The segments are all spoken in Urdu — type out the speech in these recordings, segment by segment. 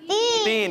3।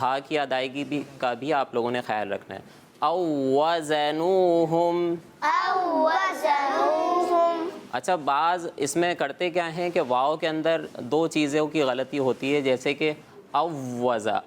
ہا کی ادائیگی بھی کا بھی آپ لوگوں نے خیال رکھنا ہے. او وزنوہم. أو وزنوهم. اچھا بعض اس میں کرتے کیا ہیں کہ واو کے اندر دو چیزوں کی غلطی ہوتی ہے، جیسے کہ اوزا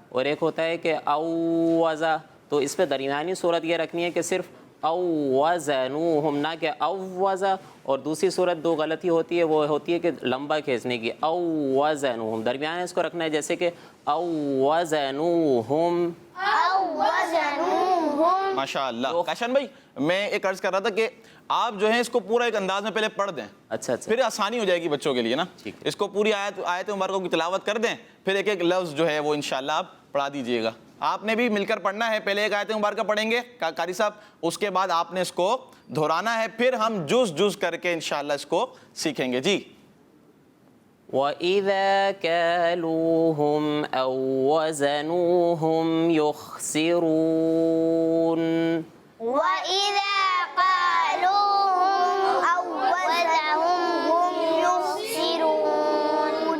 اور ایک ہوتا ہے کہ اوزا. تو اس پہ درمیانی صورت یہ رکھنی ہے کہ صرف اوزنوہم، نہ کہ اوزا. اور دوسری صورت دو غلطی ہوتی ہے، وہ ہوتی ہے کہ لمبا کھینچنے کی، اوزنوہم. درمیان اس کو رکھنا ہے جیسے کہ اوزنوہم. أو وزنوهم. ماشاء اللہ. کاشان بھائی میں ایک عرض کر رہا تھا کہ آپ جو ہیں اس کو پورا ایک انداز میں پہلے پڑھ دیں، اچھا پھر آسانی ہو جائے گی بچوں کے لیے نا. اس کو پوری آیت مبارکہ کی تلاوت کر دیں، پھر ایک ایک لفظ جو ہے وہ انشاءاللہ آپ پڑھا دیجئے گا. آپ نے بھی مل کر پڑھنا ہے. پہلے ایک آیت مبارکہ پڑھیں گے قاری صاحب، اس کے بعد آپ نے اس کو دہرانا ہے، پھر ہم جز کر کے انشاءاللہ اس کو سیکھیں گے. جی. وَإِذَا كَالُوهُمْ أَوْ وَزَنُوهُمْ يُخْسِرُونَ. وإذا قالوهم أو وزنوهم هم يخسرون.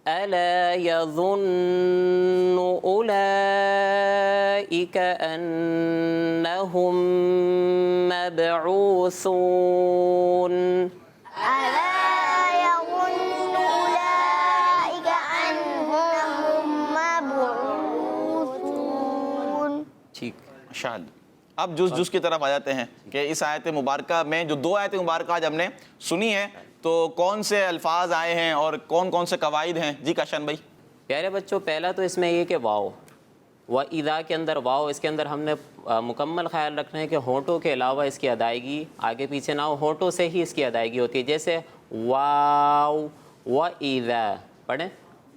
ألا يظن أولئك أنهم مبعوثون. ألا يظن أولئك أنهم مبعوثون. ٹھیک. ماشاءاللہ. اب جز کی طرف آ جاتے ہیں کہ اس آیت مبارکہ میں جو دو آیت مبارکہ آج ہم نے سنی ہے تو کون سے الفاظ آئے ہیں اور کون کون سے قواعد ہیں. جی کاشان بھائی. پیارے بچوں، پہلا تو اس میں یہ کہ واو وَإِذَا کے اندر واو، اس کے اندر ہم نے مکمل خیال رکھنا ہے کہ ہونٹوں کے علاوہ اس کی ادائیگی آگے پیچھے نہ ہو، ہونٹوں سے ہی اس کی ادائیگی ہوتی ہے. جیسے واو وَإِذَا پڑھیں.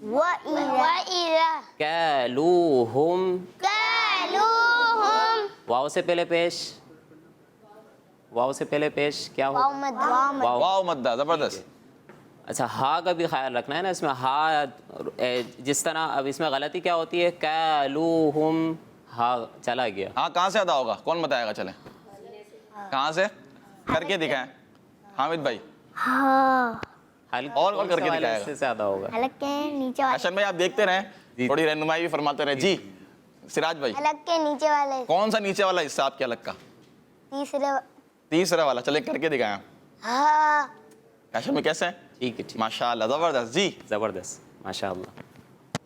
وإذا كَالُوهُمْ. كالوهم. واو سے پہلے پیش کیا ہو؟ واو مد. واو مدہ. زبردست. اچھا ہا کا بھی خیال رکھنا ہے نا اس میں. ہا جس طرح اب اس میں غلطی کیا ہوتی ہے، کالوہم، ہا چلا گیا. ہاں کہاں سے ادا ہوگا؟ کون بتائے گا؟ چلیں کہاں سے کر کے دکھائیں. حامد بھائی اور کر کے دکھائے گا. سے ادا ہوگا. حلق کے نیچے والے. کاشان بھائی آپ دیکھتے رہیں، تھوڑی رہنمائی بھی فرماتے رہیں. جی سراج بھائی. حلق کے نیچے والے. کون سا نیچے والا حصہ آپ کے الگ کا؟ تیسرا والا. چلیں کر کے دکھائیں. ہاں. کاشان بھائی کیسے ہیں؟ ٹھیک ہے. ماشاءاللہ. زبردست. جی زبردست ماشاء اللہ.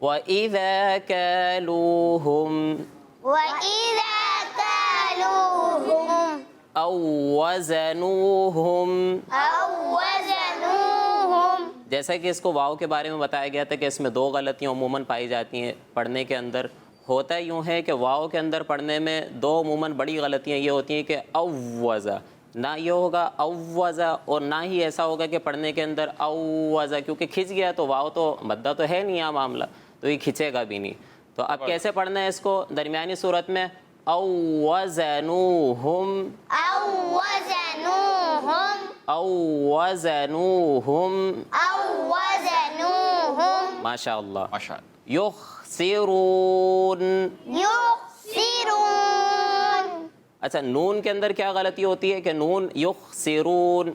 وَإِذَا كَالُوهُمْ وإذا كالوهم أَوْ وَزَنُوهُمْ. أو وزنوهم. جیسا کہ اس کو واو کے بارے میں بتایا گیا تھا کہ اس میں دو غلطیاں عموماً پائی جاتی ہیں پڑھنے کے اندر. ہوتا یوں ہے کہ واو کے اندر پڑھنے میں دو عموماً بڑی غلطیاں یہ ہوتی ہیں کہ اوزا، نہ یہ ہوگا اوزا، اور نہ ہی ایسا ہوگا کہ پڑھنے کے اندر اوزا، کیونکہ کھنچ گیا تو واو تو مدہ تو ہے نہیں، یہ معاملہ تو یہ کھنچے گا بھی نہیں. تو اب کیسے پڑھنا ہے اس کو؟ درمیانی صورت میں اوزنوہم. أو وزنوهم. اوزنوہم. أو وزنوهم. ماشاء اللہ. ماشاءاللہ. یخسرون. يخسرون. اچھا نون کے اندر کیا غلطی ہوتی ہے کہ نون یخسرون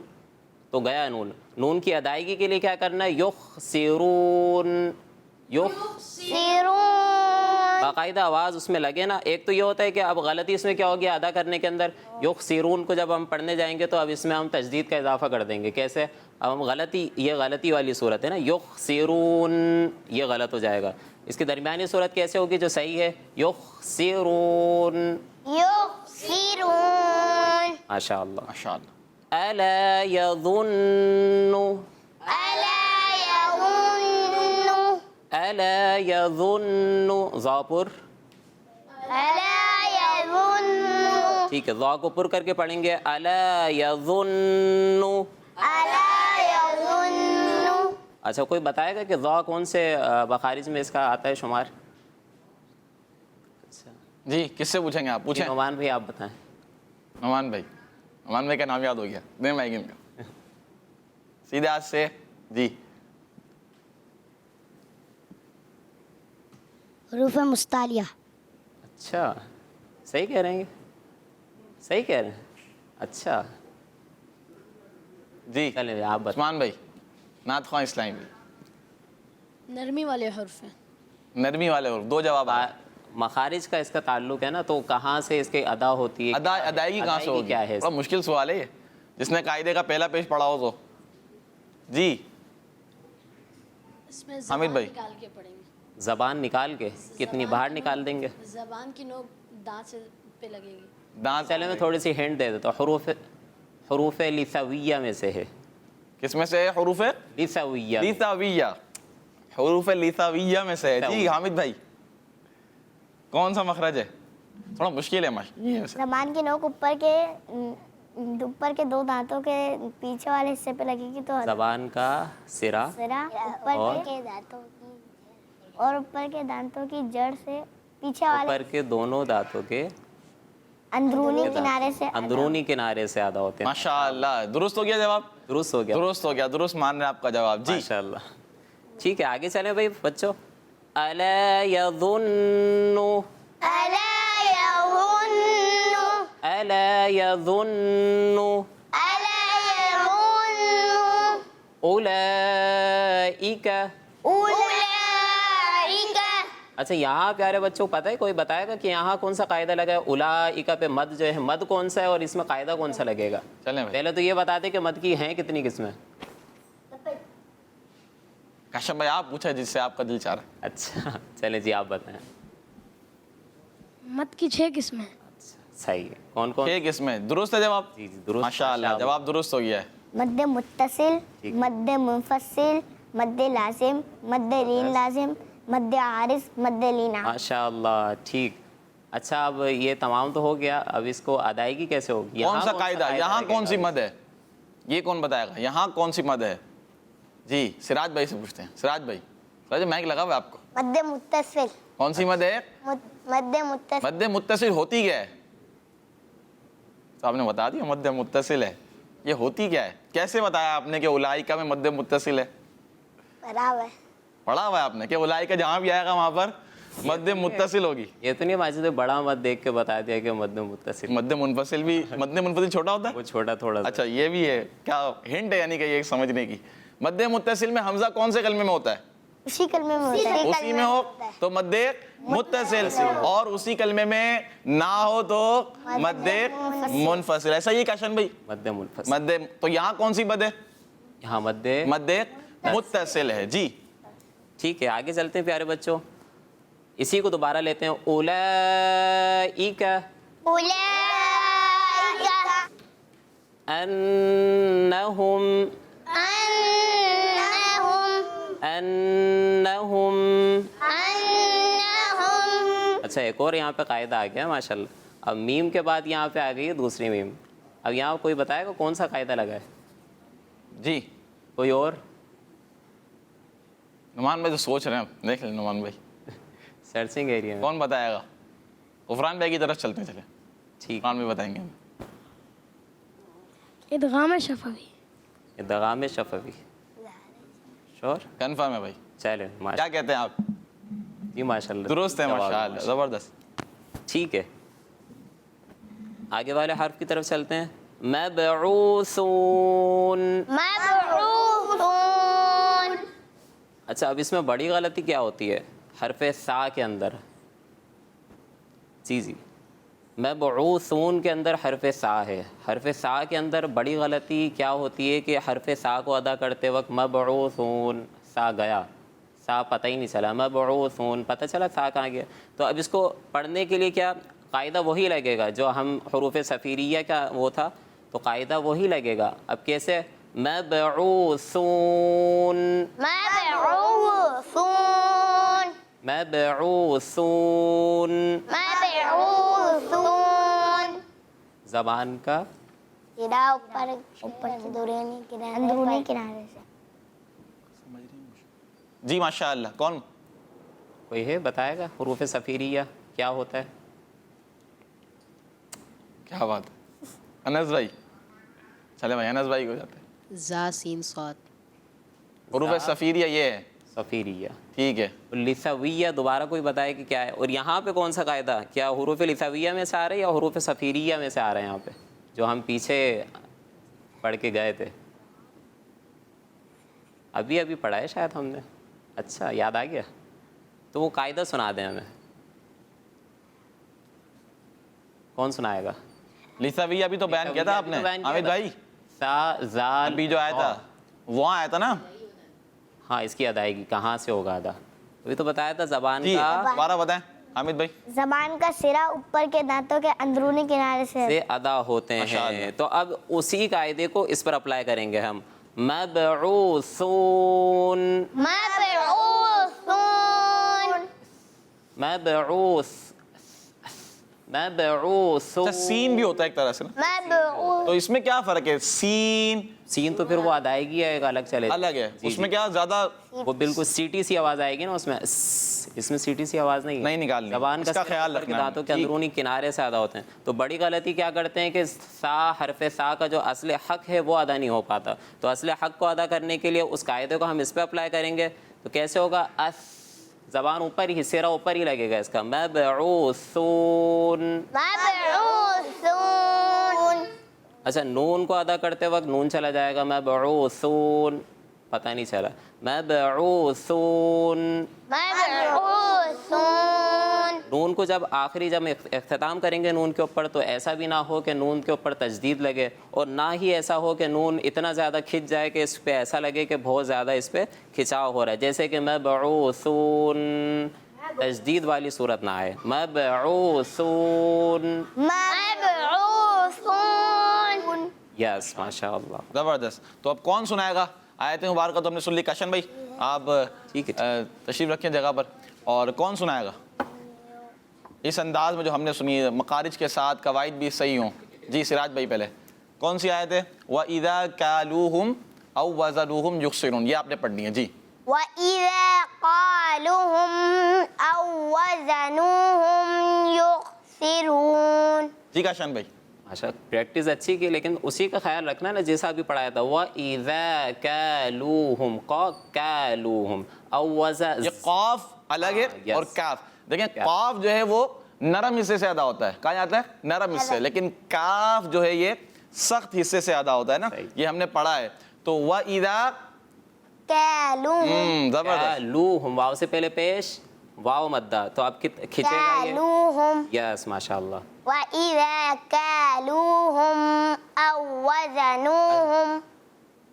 تو گیا نون. نون کی ادائیگی کے لیے کیا کرنا ہے؟ یخسرون. يخسرون. باقاعدہ آواز اس میں لگے نا. ایک تو یہ ہوتا ہے کہ اب غلطی اس میں کیا ہوگی ادا کرنے کے اندر، یخسرون کو جب ہم پڑھنے جائیں گے تو اب اس میں ہم تجدید کا اضافہ کر دیں گے. کیسے؟ اب ہم یہ غلطی والی صورت ہے نا، یخسرون، یہ غلط ہو جائے گا. اس کی درمیانی صورت کیسے ہوگی جو صحیح ہے؟ یخسرون. يخسرون. ماشاء اللہ. ماشاءاللہ. الا يظن. ألا يظن. الا يظن. ذا پر. ألا يظن. ٹھیک ہے، ذا کو پر کر کے پڑھیں گے. الا يظن. ألا يظن. اچھا کوئی بتائے گا کہ ذا کون سے مخارج میں اس کا آتا ہے شمار؟ جی کس سے پوچھیں گے آپ؟ پوچھیں. نعمان بھائی آپ بتائیں. نعمان بھائی. نعمان بھائی کا نام یاد ہو گیا. دیں مائک ان کا سیدھے ہاتھ سے. جی. حروف مستعلیہ. اچھا صحیح کہہ رہے ہیں، صحیح کہہ رہے ہیں. اچھا جی چلیں آپ بتائیں. عثمان بھائی، نعت خواں اسلامی بھائی. نرمی والے حرف ہیں. نرمی والے حروف. دو جواب آئے. مخارج کا اس کا تعلق ہے نا, تو کہاں سے اس کی ادا ہوتی ہے, ادائیگی کہاں سے ہوگی؟ کیا ہے؟ بڑا مشکل سوال ہے یہ, جس نے قاعدے کا پہلا پیج پڑھا ہو تو. جی اس میں حامد زبان بھائی. نکال کے پڑھیں گے. زبان نکال کے کتنی باہر نکال دیں گے؟ زبان کی نوک دانت سے پہ لگے گی. دانت. چلے میں تھوڑی سی ہنٹ دے دیتا ہوں. حروف لثویہ میں سے ہے. کس میں سے ہے؟ حروف لثویہ. لیثاویہ. حروف لیثاویہ میں سے ہے. جی حامد بھائی, کون سا مخرج ہے؟ تھوڑا مشکل ہے ماشاءاللہ. زبان کی نوک اوپر کے دو دانتوں کے پیچھے والے حصے پہ لگے گی تو زبان کا سرا ذرا اوپر کے دانتوں کی جڑ سے پیچھے والے اوپر کے دونوں دانتوں کے اندرونی کنارے سے ادا ہوتے ہیں. ماشاءاللہ. درست ہو گیا جواب؟ درست ہو گیا. درست ہو گیا. درست مان رہے ہیں آپ کا جواب. جی ماشاءاللہ. ٹھیک ہے, آگے چلیں بھائی بچوں. الا یظن اولئک. اچھا یہاں پیارے بچوں پتہ ہے, کوئی بتائے گا کہ یہاں کون سا قاعدہ لگا ہے؟ اولئک پہ مد جو ہے, مد کون سا ہے اور اس میں قاعدہ کون سا لگے گا؟ چلیں بھائی. پہلے تو یہ بتا دیں کہ مد کی ہیں کتنی قسمیں. کاشف بھائی آپ پوچھا جس سے آپ کا دل چاہ رہا ہے. اچھا چلیں جی آپ بتائیں. مد کی 6 قسمیں. صحیح ہے. کون کون؟ 6 قسمیں. درست ہے جواب؟ جی درست. ماشاءاللہ جواب درست ہو گیا ہے. مد متصل, مد منفصل, مد لازم, مد لین لازم, مد عارض, مد لینا. ماشاءاللہ ٹھیک. اچھا اب یہ تمام تو ہو گیا, اب اس کو ادائیگی کیسے ہوگی؟ کون سا قاعدہ؟ یہاں کون سی مد ہے یہ کون بتائے گا؟ یہاں کون سی مد ہے؟ جی سراج بھائی سے پوچھتے ہیں. سراج بھائی, سراج مائک لگا ہوا ہے آپ کو. مد متصل. کون سی مد ہے؟ مد متصل. مد متصل ہوتی کیا ہے؟ تو آپ نے بتا دیا مد متصل ہے. یہ ہوتی کیا ہے؟ کیسے بتایا آپ نے کہ اولائکہ میں مد متصل ہے؟ پڑھا ہوا ہے آپ نے کہ اولائکہ جہاں بھی آئے گا وہاں پر مد متصل ہوگی. یہ تو نہیں ماجد بڑا مد دیکھ کے بتا دیا کہ مد متصل. مد منفصل بھی, مد منفصل چھوٹا ہوتا ہے؟ وہ چھوٹا تھوڑا. اچھا یہ بھی ہے کیا ہنٹ ہے یعنی کہ یہ سمجھنے کی. مد متصل میں حمزہ کون سے کلمے میں ہوتا ہے؟ اسی کلمے میں ہوتا ہے. اسی میں ہو تو مد متصل, اور اسی کلمے میں نہ ہو تو مد منفصل. ایسا ہی کاشن بھائی؟ مد منفصل. مد تو یہاں کون سی مد ہے؟ یہاں مد متصل ہے. جی ٹھیک ہے, آگے چلتے ہیں پیارے بچوں. اسی کو دوبارہ لیتے ہیں. اولئک انہم اچھا ایک اور یہاں پہ قاعدہ آ گیا ماشاءاللہ. اب میم کے بعد یہاں پہ آ گئی ہے دوسری میم. اب یہاں کوئی بتائے گا کون سا قاعدہ لگا ہے؟ جی کوئی اور؟ نعمان بھائی تو سوچ رہے ہیں, دیکھ لیں نعمان بھائی سرچنگ ایریا میں. کون بتائے گا؟ غفران بھائی کی طرف چلتے ہیں. چلیں ٹھیک. غفران بھی بتائیں گے. ادغام شفوی. ادغام شفوی. شور کنفرم ہے بھائی؟ چلیں کیا کہتے ہیں آپ؟ جی ماشاءاللہ درست ہے ماشاءاللہ, زبردست. ٹھیک ہے, آگے والے حرف کی طرف چلتے ہیں. مبعوثون. اچھا اب اس میں بڑی غلطی کیا ہوتی ہے حرف سا کے اندر؟ جی مبعوثون کے اندر حرف سا ہے. حرف سا کے اندر بڑی غلطی کیا ہوتی ہے کہ حرف سا کو ادا کرتے وقت مبعوثون سا گیا, سا پتہ ہی نہیں چلا. مبعوثون پتہ چلا سا کہاں گیا. تو اب اس کو پڑھنے کے لیے کیا قاعدہ وہی لگے گا جو ہم حروف صفیریہ کا وہ تھا, تو قاعدہ وہی لگے گا. اب کیسے؟ مبعوثون زبان کا اندرونی کنارے سے. جی ماشاءاللہ. کون کوئی ہے بتائے گا حروف صفیریہ کیا ہوتا ہے؟ کیا بات ہے انس بھائی. چلے بھائی انس بھائی کو جاتے ہیں. زا سین صاد. حروف صفیریہ یہ ہے صفیریہ. ٹھیک ہے. لثویہ دوبارہ کوئی بتائے کہ کیا ہے, اور یہاں پہ کون سا قاعدہ, کیا حروف لثویہ میں سے آ رہے ہیں یا حروف صفیریہ میں سے آ رہے ہیں یہاں پہ جو ہم پیچھے پڑھ کے گئے تھے؟ ابھی پڑھا ہے شاید ہم نے. اچھا یاد آ گیا, تو وہ قاعدہ سنا دیں ہمیں, کون سنائے گا؟ لیسا بھی ابھی تو بیان کیا تھا آپ نے حامد بھائی, سا زال ابھی جو آیا تھا وہاں آیا تھا نا. ہاں اس کی ادائیگی کہاں سے ہوگا ادا, ابھی تو بتایا تھا زبان جی کا دوبارہ بتائیں حامد بھائی. زبان کا سرا اوپر کے دانتوں کے اندرونی کنارے سے ادا ہوتے ماشاء ہیں. اللہ. تو اب اسی قاعدے کو اس پر اپلائی کریں گے ہم. مبعوثون, مبعوثون, مبعوث, مبعوثون. اچھا سین بھی ہوتا ہے ایک طرح سے نا, مبعوث. تو اس میں کیا فرق ہے؟ سین سین تو پھر وہ ادائیگی ہے ایک الگ چلے, الگ ہے, جی اس میں جی. کیا زیادہ وہ بالکل سیٹی سی آواز آئے گی نا اس میں, اس میں سیٹی سی آواز نہیں ہے. نہیں نکالنی, زبان اس کا خیال اوپر کے رکھنا. دانتوں کے اندرونی کنارے سے ادا ہوتے ہیں. تو بڑی غلطی کیا کرتے ہیں کہ سا, حرف سا کا جو اصل حق ہے وہ ادا نہیں ہو پاتا. تو اصل حق کو ادا کرنے کے لیے اس قاعدے کو ہم اس پہ اپلائی کریں گے. تو کیسے ہوگا؟ اس, زبان اوپر ہی, سیرا اوپر ہی لگے گا اس کا. مبعوثون. مبعوثون. اچھا نون کو ادا کرتے وقت نون چلا جائے گا. مبعوثون, پتہ نہیں چلا. مبعوثون. مبعوثون. نون کو جب آخری جب اختتام کریں گے نون کے اوپر, تو ایسا بھی نہ ہو کہ نون کے اوپر تجدید لگے, اور نہ ہی ایسا ہو کہ نون اتنا زیادہ کھنچ جائے کہ اس پہ ایسا لگے کہ بہت زیادہ اس پہ کھچاؤ ہو رہا ہے. جیسے کہ مبعوثون, تجدید والی صورت نہ آئے. مبعوثون. مبعوثون. یس ماشاء اللہ. زبردست. تو اب کون سنائے گا آیت مبارکہ؟ تو ہم نے سن لی. کشن بھائی آپ ٹھیک ہے, تشریف رکھیں جگہ پر, اور کون سنائے گا اس انداز میں جو ہم نے سنی ہے, مخارج کے ساتھ, قواعد بھی صحیح ہوں؟ جی سراج بھائی پہلے کون سی آیت ہے؟ وَإِذَا كَالُوهُمْ أَوْ وَزَنُوهُمْ يُخْسِرُونَ, یہ آپ نے پڑھنی ہے. جی وَإِذَا قَالُوهُمْ أَوْ وَزَنُوهُمْ يُخْسِرُونَ. جی کاشان بھائی. اچھا پریکٹس اچھی کی, لیکن اسی کا خیال رکھنا نا جیسا ابھی پڑھایا تھا. وَإِذَا كَالُوهُمْ, كَالُوهُمْ أَوْ وَزَنُوهُمْ. یہ قاف الگ ہے اور کاف. دیکھیں قاف جو ہے وہ نرم حصے سے ادا ہوتا ہے. کہا جاتا ہے نرم حصے, لیکن کاف جو ہے یہ سخت حصے سے ادا ہوتا ہے نا, یہ ہم نے پڑھا ہے. تو وَإِذَا كَالُوهُمْ. زبردست. كَالُوهُمْ, واو سے پہلے پیش, واو مدہ, تو اب کھچے گا یہ. كَالُوهُمْ. یس ماشاء اللہ. وَإِذَا كَالُوهُمْ أَوْ وَزَنُوهُمْ.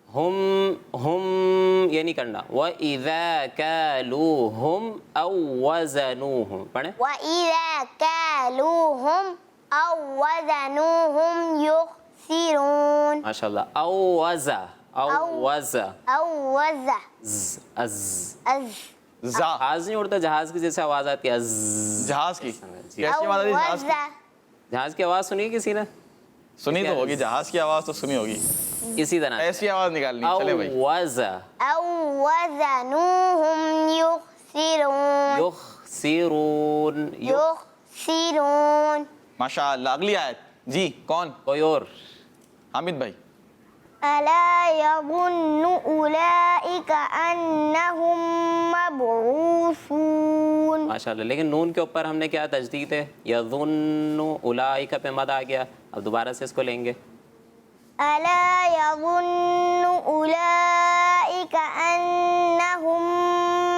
ہم یہ نہیں کرنا. وَإِذَا كَالُوهُمْ أَوْ وَزَنُوهُمْ, پڑھیں. وَإِذَا كَالُوهُمْ أَوْ وَزَنُوهُمْ يُخْسِرُونَ. ماشاء اللہ. او وزا, او وزا, أَوْ وَزَ. از. زا, آواز نہیں اڑتا, جہاز کی جیسے آواز آتی ہے. از. جہاز کی. کیسی أَوْ آواز آتی ہے جہاز کی؟ وَزَ. جہاز کی آواز سنی کسی نے؟ سنی تو ہوگی, جہاز کی آواز تو سنی ہوگی. اسی طرح ایسی آواز نکالنی. او چلے بھائی. وزا أَوْ وَزَنُوهُمْ يُخْسِرُونَ. یخسرون. يُخْسِرُونَ. ماشاء اللہ. اگلی آیت. جی کون؟ کوئی اور؟ حامد بھائی. أَلَا يَظُنُّ أُولَئِكَ أَنَّهُمْ مَبْعُوثُونَ. ماشاء اللہ. لیکن نون کے اوپر ہم نے کیا تجدید ہے, یظن اولئک پہ مد آ گیا. اب دوبارہ سے اس کو لیں گے. أَلَا يَظُنُّ أُولَئِكَ أَنَّهُمْ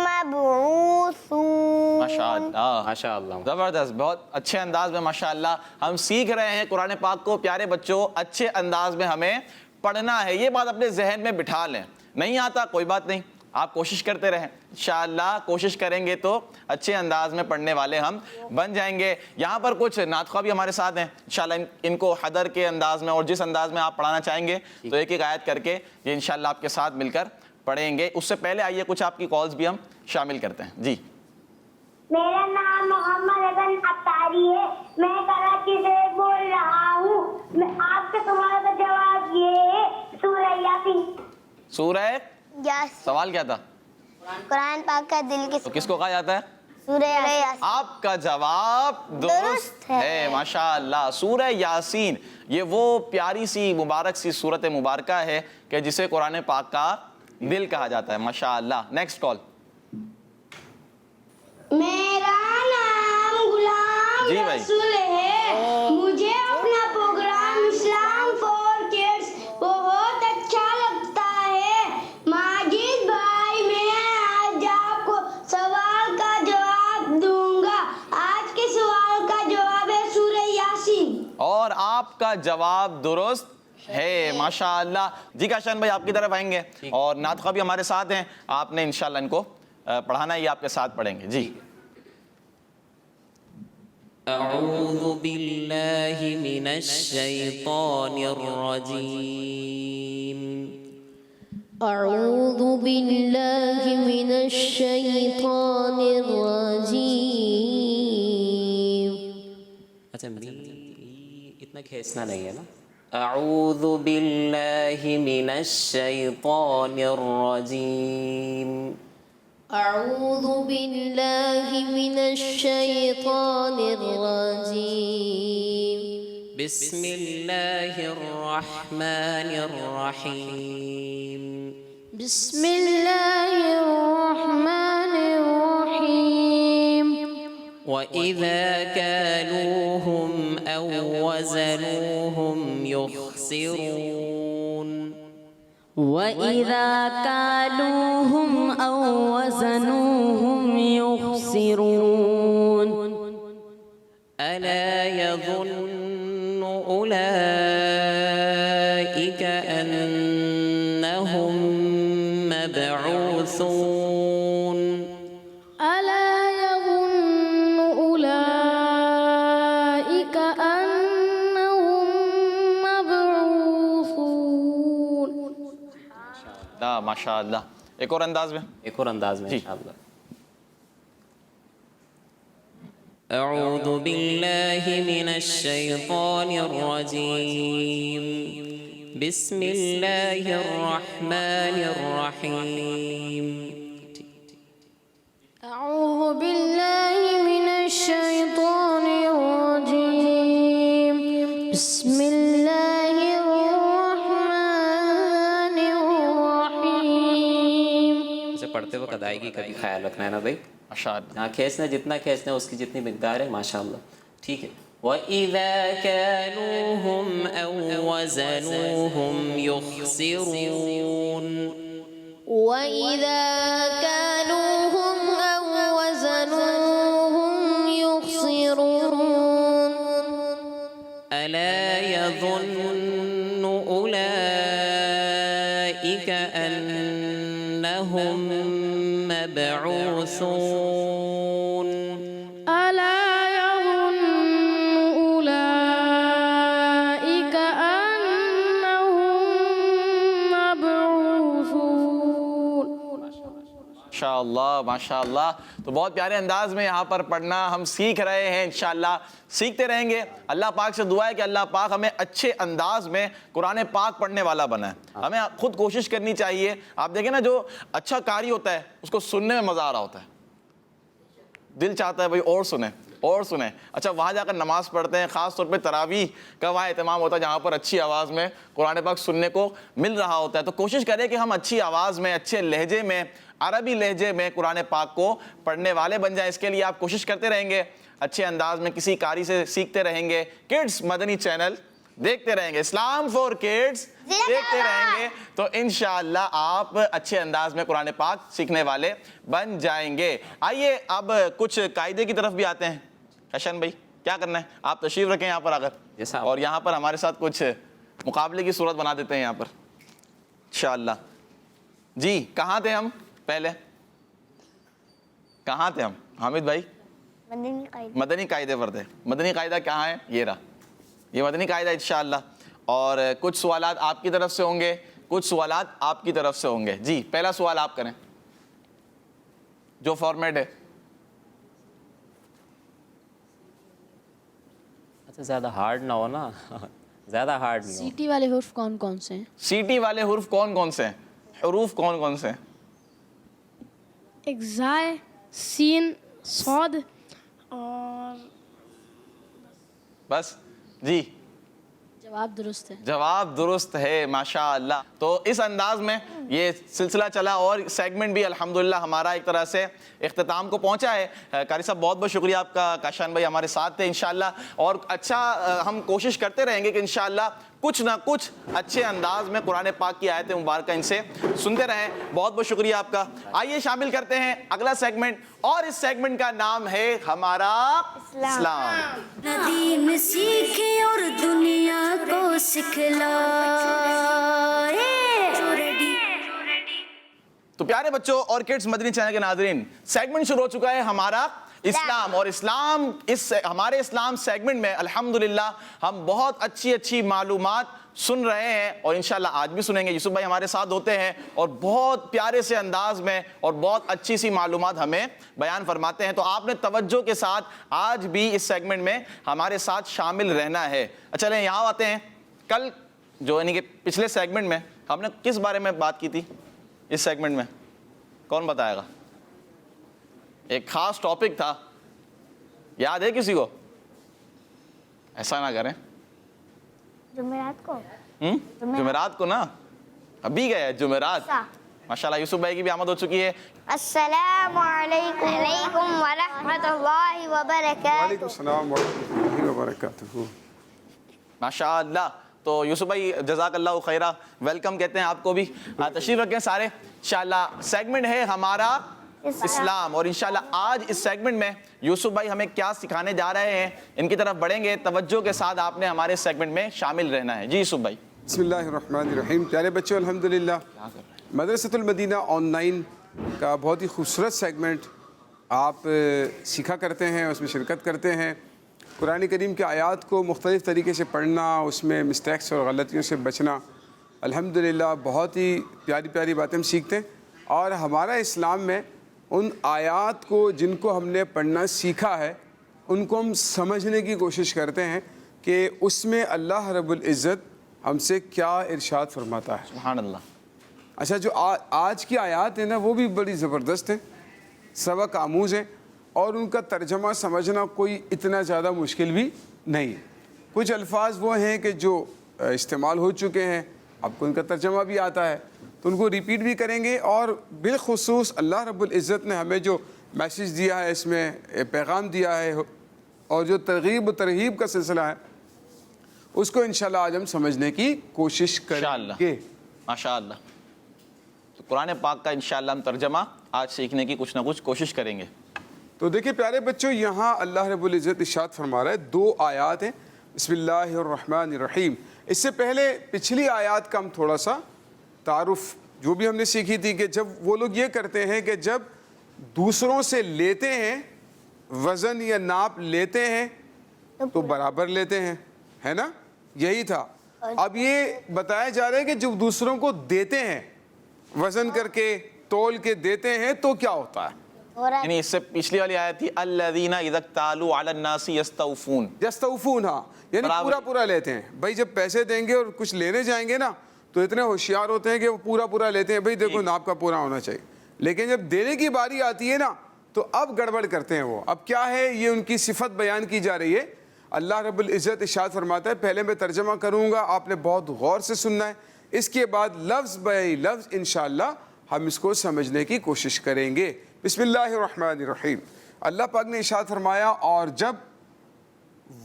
مَبْعُوثُونَ. ماشاء اللہ. ماشاء اللہ. زبردست. بہت اچھے انداز میں ماشاء اللہ ہم سیکھ رہے ہیں قرآن پاک کو. پیارے بچوں, اچھے انداز میں ہمیں پڑھنا ہے. یہ بات اپنے ذہن میں بٹھا لیں. نہیں آتا کوئی بات نہیں, آپ کوشش کرتے رہیں. انشاءاللہ کوشش کریں گے تو اچھے انداز میں پڑھنے والے ہم بن جائیں گے. یہاں پر کچھ نعت خواہ بھی ہمارے ساتھ ہیں. انشاءاللہ ان کو حدر کے انداز میں اور جس انداز میں آپ پڑھانا چاہیں گے تو ایک ایک آیت کر کے یہ انشاءاللہ آپ کے ساتھ مل کر پڑھیں گے. اس سے پہلے آئیے کچھ آپ کی کالز بھی ہم شامل کرتے ہیں. جی میرا نام محمد حسن اتاری ہے, میں کراچی سے بول رہا ہوں. میں آپ کے سوال کا جواب یہ ہے سورہ یاسین. سورہ یس. سوال کیا تھا؟ قرآن پاک کا دل کی تو کس کو کہا جاتا ہے؟ سورہ یاسین. آپ کا جواب درست ہے. ماشاء اللہ. سورہ یاسین یہ وہ پیاری سی مبارک سی سورت مبارکہ ہے کہ جسے قرآن پاک کا دل کہا جاتا ہے. ماشاء اللہ. Next call. میرا نام غلام جی بھائی. رسول ہے. مجھے اپنا پروگرام اسلام فور کڈس بہت اچھا لگتا ہے. ماجد بھائی, میں آج آپ آپ کا جواب درست ہے، ماشاءاللہ۔ جی کاشان بھائی آپ کی طرف آئیں گے اور نعت خواہ بھی ہمارے ساتھ ہیں، آپ نے انشاءاللہ ان کو پڑھانا ہے، یہ آپ کے ساتھ پڑھیں گے۔ جی اعوذ باللہ من الشیطان الرجیم، أعوذ بالله من الشيطان الرجيم. اچھا اتنا کھینچنا نہیں ہے نا۔ اعوذ باللہ من الشیطان الرجیم، أعوذ بالله من الشيطان الرجيم. بسم اللہ الرحمن الرحیم، بسم الله الرحمن الرحيم. وَإِذَا كَالُوهُمْ أَوْ وَزَنُوهُمْ يُخْسِرُونَ، وَإِذَا كَالُوهُمْ أَوْ وَزَنُوهُمْ يُخْسِرُونَ. أَلَا يَظُنُّ أُولَئِكَ أَنَّهُمْ مَبْعُوثُونَ، ألا يظن أولئك أنهم مبعوثون. ماشاءاللہ، ایک اور انداز میں، ایک اور انداز میں انشاءاللہ۔ اعوذ باللہ من الشیطان الرجیم، بسم اللہ الرحمن الرحیم، أعوذ بالله من الشيطان الرجيم. بسم الله الرحمن الرحيم. اسے پڑھتے وقت ادائیگی کا بھی خیال رکھنا ہے نا بھائی، ماشاءاللہ۔ جہاں کھینچنا جتنا کھینچنا ہے اس کی جتنی مقدار ہے ماشاءاللہ، ٹھیک ہے۔ وَإِذَا كَالُوهُمْ أَوْ وَزَنُوهُمْ يُخْسِرُونَ، وإذا كالوهم أو وزنوهم يخسرون. ألا يظن أولئك أنهم مبعوثون، ألا يظن أولئك أنهم مبعوثون. ماشاءاللہ ماشاءاللہ۔ تو بہت پیارے انداز میں یہاں پر پڑھنا ہم سیکھ رہے ہیں، انشاءاللہ سیکھتے رہیں گے۔ اللہ پاک سے دعا ہے کہ اللہ پاک ہمیں اچھے انداز میں قرآن پاک پڑھنے والا بنائے۔ ہمیں خود کوشش کرنی چاہیے۔ آپ دیکھیں نا، جو اچھا قاری ہوتا ہے اس کو سننے میں مزہ آ رہا ہوتا ہے، دل چاہتا ہے بھئی اور سنیں اور سنیں۔ اچھا وہاں جا کر نماز پڑھتے ہیں، خاص طور پہ تراویح کا وہاں اہتمام ہوتا ہے جہاں پر اچھی آواز میں قرآن پاک سننے کو مل رہا ہوتا ہے۔ تو کوشش کریں کہ ہم اچھی آواز میں، اچھے لہجے میں، عربی لہجے میں قرآن پاک کو پڑھنے والے بن جائیں۔ اس کے لیے آپ کوشش کرتے رہیں گے، اچھے انداز میں کسی قاری سے سیکھتے رہیں گے۔ کڈز مدنی چینل دیکھتے رہیں گے، اسلام فور کڈز دیکھتے رہیں گے، تو انشاءاللہ آپ اچھے انداز میں قرآن پاک سیکھنے والے بن جائیں گے۔ آئیے اب کچھ قاعدے کی طرف بھی آتے ہیں۔ حسن بھائی کیا کرنا ہے، آپ تشریف رکھیں یہاں پر آ کر، اور یہاں پر ہمارے ساتھ کچھ مقابلے کی صورت بنا دیتے ہیں یہاں پر انشاءاللہ۔ جی کہاں تھے ہم پہلے، کہاں تھے ہم حامد بھائی؟ مدنی قاعدے پر تھے۔ مدنی قاعدہ کہاں ہے؟ یہ رہا، یہ مدنی قاعدہ انشاءاللہ۔ اور کچھ سوالات آپ کی طرف سے ہوں گے، کچھ سوالات آپ کی طرف سے ہوں گے۔ جی پہلا سوال آپ کریں، جو فارمیٹ ہے۔ اچھا زیادہ ہارڈ نہ ہو نا، زیادہ ہارڈ نہیں ہو۔ سیٹی والے حرف کون کون سے ہیں؟ سیٹی والے حرف کون کون سے ہیں؟ حروف کون کون سے ہیں؟ ایک زائے، سین، صاد اور بس جی جواب درست ہے۔ جواب درست ہے، ماشاءاللہ۔ تو اس انداز میں یہ سلسلہ چلا اور سیگمنٹ بھی الحمدللہ ہمارا ایک طرح سے اختتام کو پہنچا ہے۔ قاری صاحب بہت بہت شکریہ آپ کا، کاشان بھائی ہمارے ساتھ تھے انشاءاللہ، اور اچھا ہم کوشش کرتے رہیں گے کہ انشاءاللہ کچھ نہ کچھ اچھے انداز میں قرآن پاک کی آیت مبارکہ ان سے سنتے رہیں. بہت بہت شکریہ آپ کا. آئیے شامل کرتے ہیں اگلا سیگمنٹ, اور اس سیگمنٹ کا نام ہے ہمارا اسلام. ندیم سیکھے اور دنیا کو سکھلائے. تو پیارے بچوں اور کڈز مدنی چینل کے ناظرین, سیگمنٹ شروع ہو چکا ہے ہمارا اسلام. اور اسلام, اس ہمارے اسلام سیگمنٹ میں الحمدللہ ہم بہت اچھی معلومات سن رہے ہیں, اور انشاءاللہ آج بھی سنیں گے. یوسف بھائی ہمارے ساتھ ہوتے ہیں اور بہت پیارے سے انداز میں اور بہت اچھی سی معلومات ہمیں بیان فرماتے ہیں. تو آپ نے توجہ کے ساتھ آج بھی اس سیگمنٹ میں ہمارے ساتھ شامل رہنا ہے. چلیں یہاں آتے ہیں. کل جو یعنی کہ پچھلے سیگمنٹ میں ہم نے کس بارے میں بات کی تھی؟ اس سیگمنٹ میں کون بتائے گا؟ ایک خاص ٹاپک تھا, یاد ہے کسی کو؟ ایسا نہ کریں. جمعرات کو جمعرات کو نا, ابھی گئے جمعرات. ماشاءاللہ یوسف بھائی کی بھی آمد ہو چکی ہے. السلام علیکم ورحمۃ اللہ وبرکاتہ. وعلیکم السلام ورحمۃ اللہ وبرکاتہ. ماشاءاللہ. تو یوسف بھائی جزاک اللہ خیرہ, ویلکم کہتے ہیں آپ کو بھی. تشریف رکھیں سارے. انشاءاللہ سیگمنٹ ہے ہمارا اسلام, اور انشاءاللہ آج اس سیگمنٹ میں یوسف بھائی ہمیں کیا سکھانے جا رہے ہیں ان کی طرف بڑھیں گے. توجہ کے ساتھ آپ نے ہمارے سیگمنٹ میں شامل رہنا ہے. جی یوسف بھائی. بسم اللہ الرحمن الرحیم. پیارے بچوں, الحمدللہ مدرسۃ المدینہ آن لائن کا بہت ہی خوبصورت سیگمنٹ آپ سیکھا کرتے ہیں, اس میں شرکت کرتے ہیں. قرآن کریم کے آیات کو مختلف طریقے سے پڑھنا, اس میں مسٹیکس اور غلطیوں سے بچنا, الحمدللہ بہت ہی پیاری پیاری باتیں ہم سیکھتے ہیں. اور ہمارا اسلام میں ان آیات کو جن کو ہم نے پڑھنا سیکھا ہے ان کو ہم سمجھنے کی کوشش کرتے ہیں کہ اس میں اللہ رب العزت ہم سے کیا ارشاد فرماتا ہے. سبحان اللہ. اچھا, جو آج کی آیات ہیں نا وہ بھی بڑی زبردست ہیں, سبق آموز ہیں, اور ان کا ترجمہ سمجھنا کوئی اتنا زیادہ مشکل بھی نہیں. کچھ الفاظ وہ ہیں کہ جو استعمال ہو چکے ہیں, آپ کو ان کا ترجمہ بھی آتا ہے تو ان کو ریپیٹ بھی کریں گے. اور بالخصوص اللہ رب العزت نے ہمیں جو میسیج دیا ہے, اس میں پیغام دیا ہے, اور جو ترغیب و ترہیب کا سلسلہ ہے اس کو انشاءاللہ آج ہم سمجھنے کی کوشش کریں گے. ماشاءاللہ. تو قرآن پاک کا انشاءاللہ ہم ترجمہ آج سیکھنے کی کچھ نہ کچھ کوشش کریں گے. تو دیکھیں پیارے بچوں, یہاں اللہ رب العزت ارشاد فرما رہا ہے. 2 آیات ہیں. بسم اللہ الرحمن الرحیم. اس سے پہلے پچھلی آیات کا ہم تھوڑا سا تعارف جو بھی ہم نے سیکھی تھی کہ جب وہ لوگ یہ کرتے ہیں کہ جب دوسروں سے لیتے ہیں, وزن یا ناپ لیتے ہیں تو برابر لیتے ہیں, ہے نا, یہی تھا. اب یہ بتایا جا رہا ہے کہ جب دوسروں کو دیتے ہیں, وزن کر کے تول کے دیتے ہیں تو کیا ہوتا ہے. یعنی اس سے پچھلی والی آیت تھی الذین اذا اکتالوا علی الناس یستوفون. یستوفون, ہاں, یعنی پورا لیتے ہیں. بھائی جب پیسے دیں گے اور کچھ لینے جائیں گے نا تو اتنے ہوشیار ہوتے ہیں کہ وہ پورا لیتے ہیں. بھائی دیکھو ناپ کا پورا ہونا چاہیے. لیکن جب دینے کی باری آتی ہے نا تو اب گڑبڑ کرتے ہیں وہ. اب کیا ہے, یہ ان کی صفت بیان کی جا رہی ہے. اللہ رب العزت ارشاد فرماتا ہے, پہلے میں ترجمہ کروں گا, آپ نے بہت غور سے سننا ہے. اس کے بعد لفظ بے لفظ انشاءاللہ ہم اس کو سمجھنے کی کوشش کریں گے. بسم اللہ الرحمن الرحیم. اللہ پاک نے ارشاد فرمایا, اور جب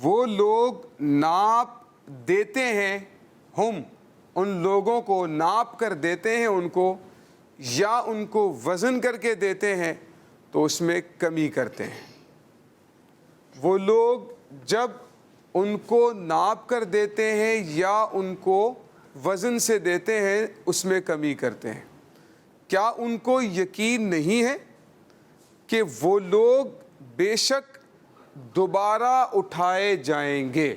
وہ لوگ ناپ دیتے ہیں, ہم ان لوگوں کو ناپ کر دیتے ہیں ان کو, یا ان کو وزن کر کے دیتے ہیں تو اس میں کمی کرتے ہیں. وہ لوگ جب ان کو ناپ کر دیتے ہیں یا ان کو وزن سے دیتے ہیں اس میں کمی کرتے ہیں. کیا ان کو یقین نہیں ہے کہ وہ لوگ بے شک دوبارہ اٹھائے جائیں گے.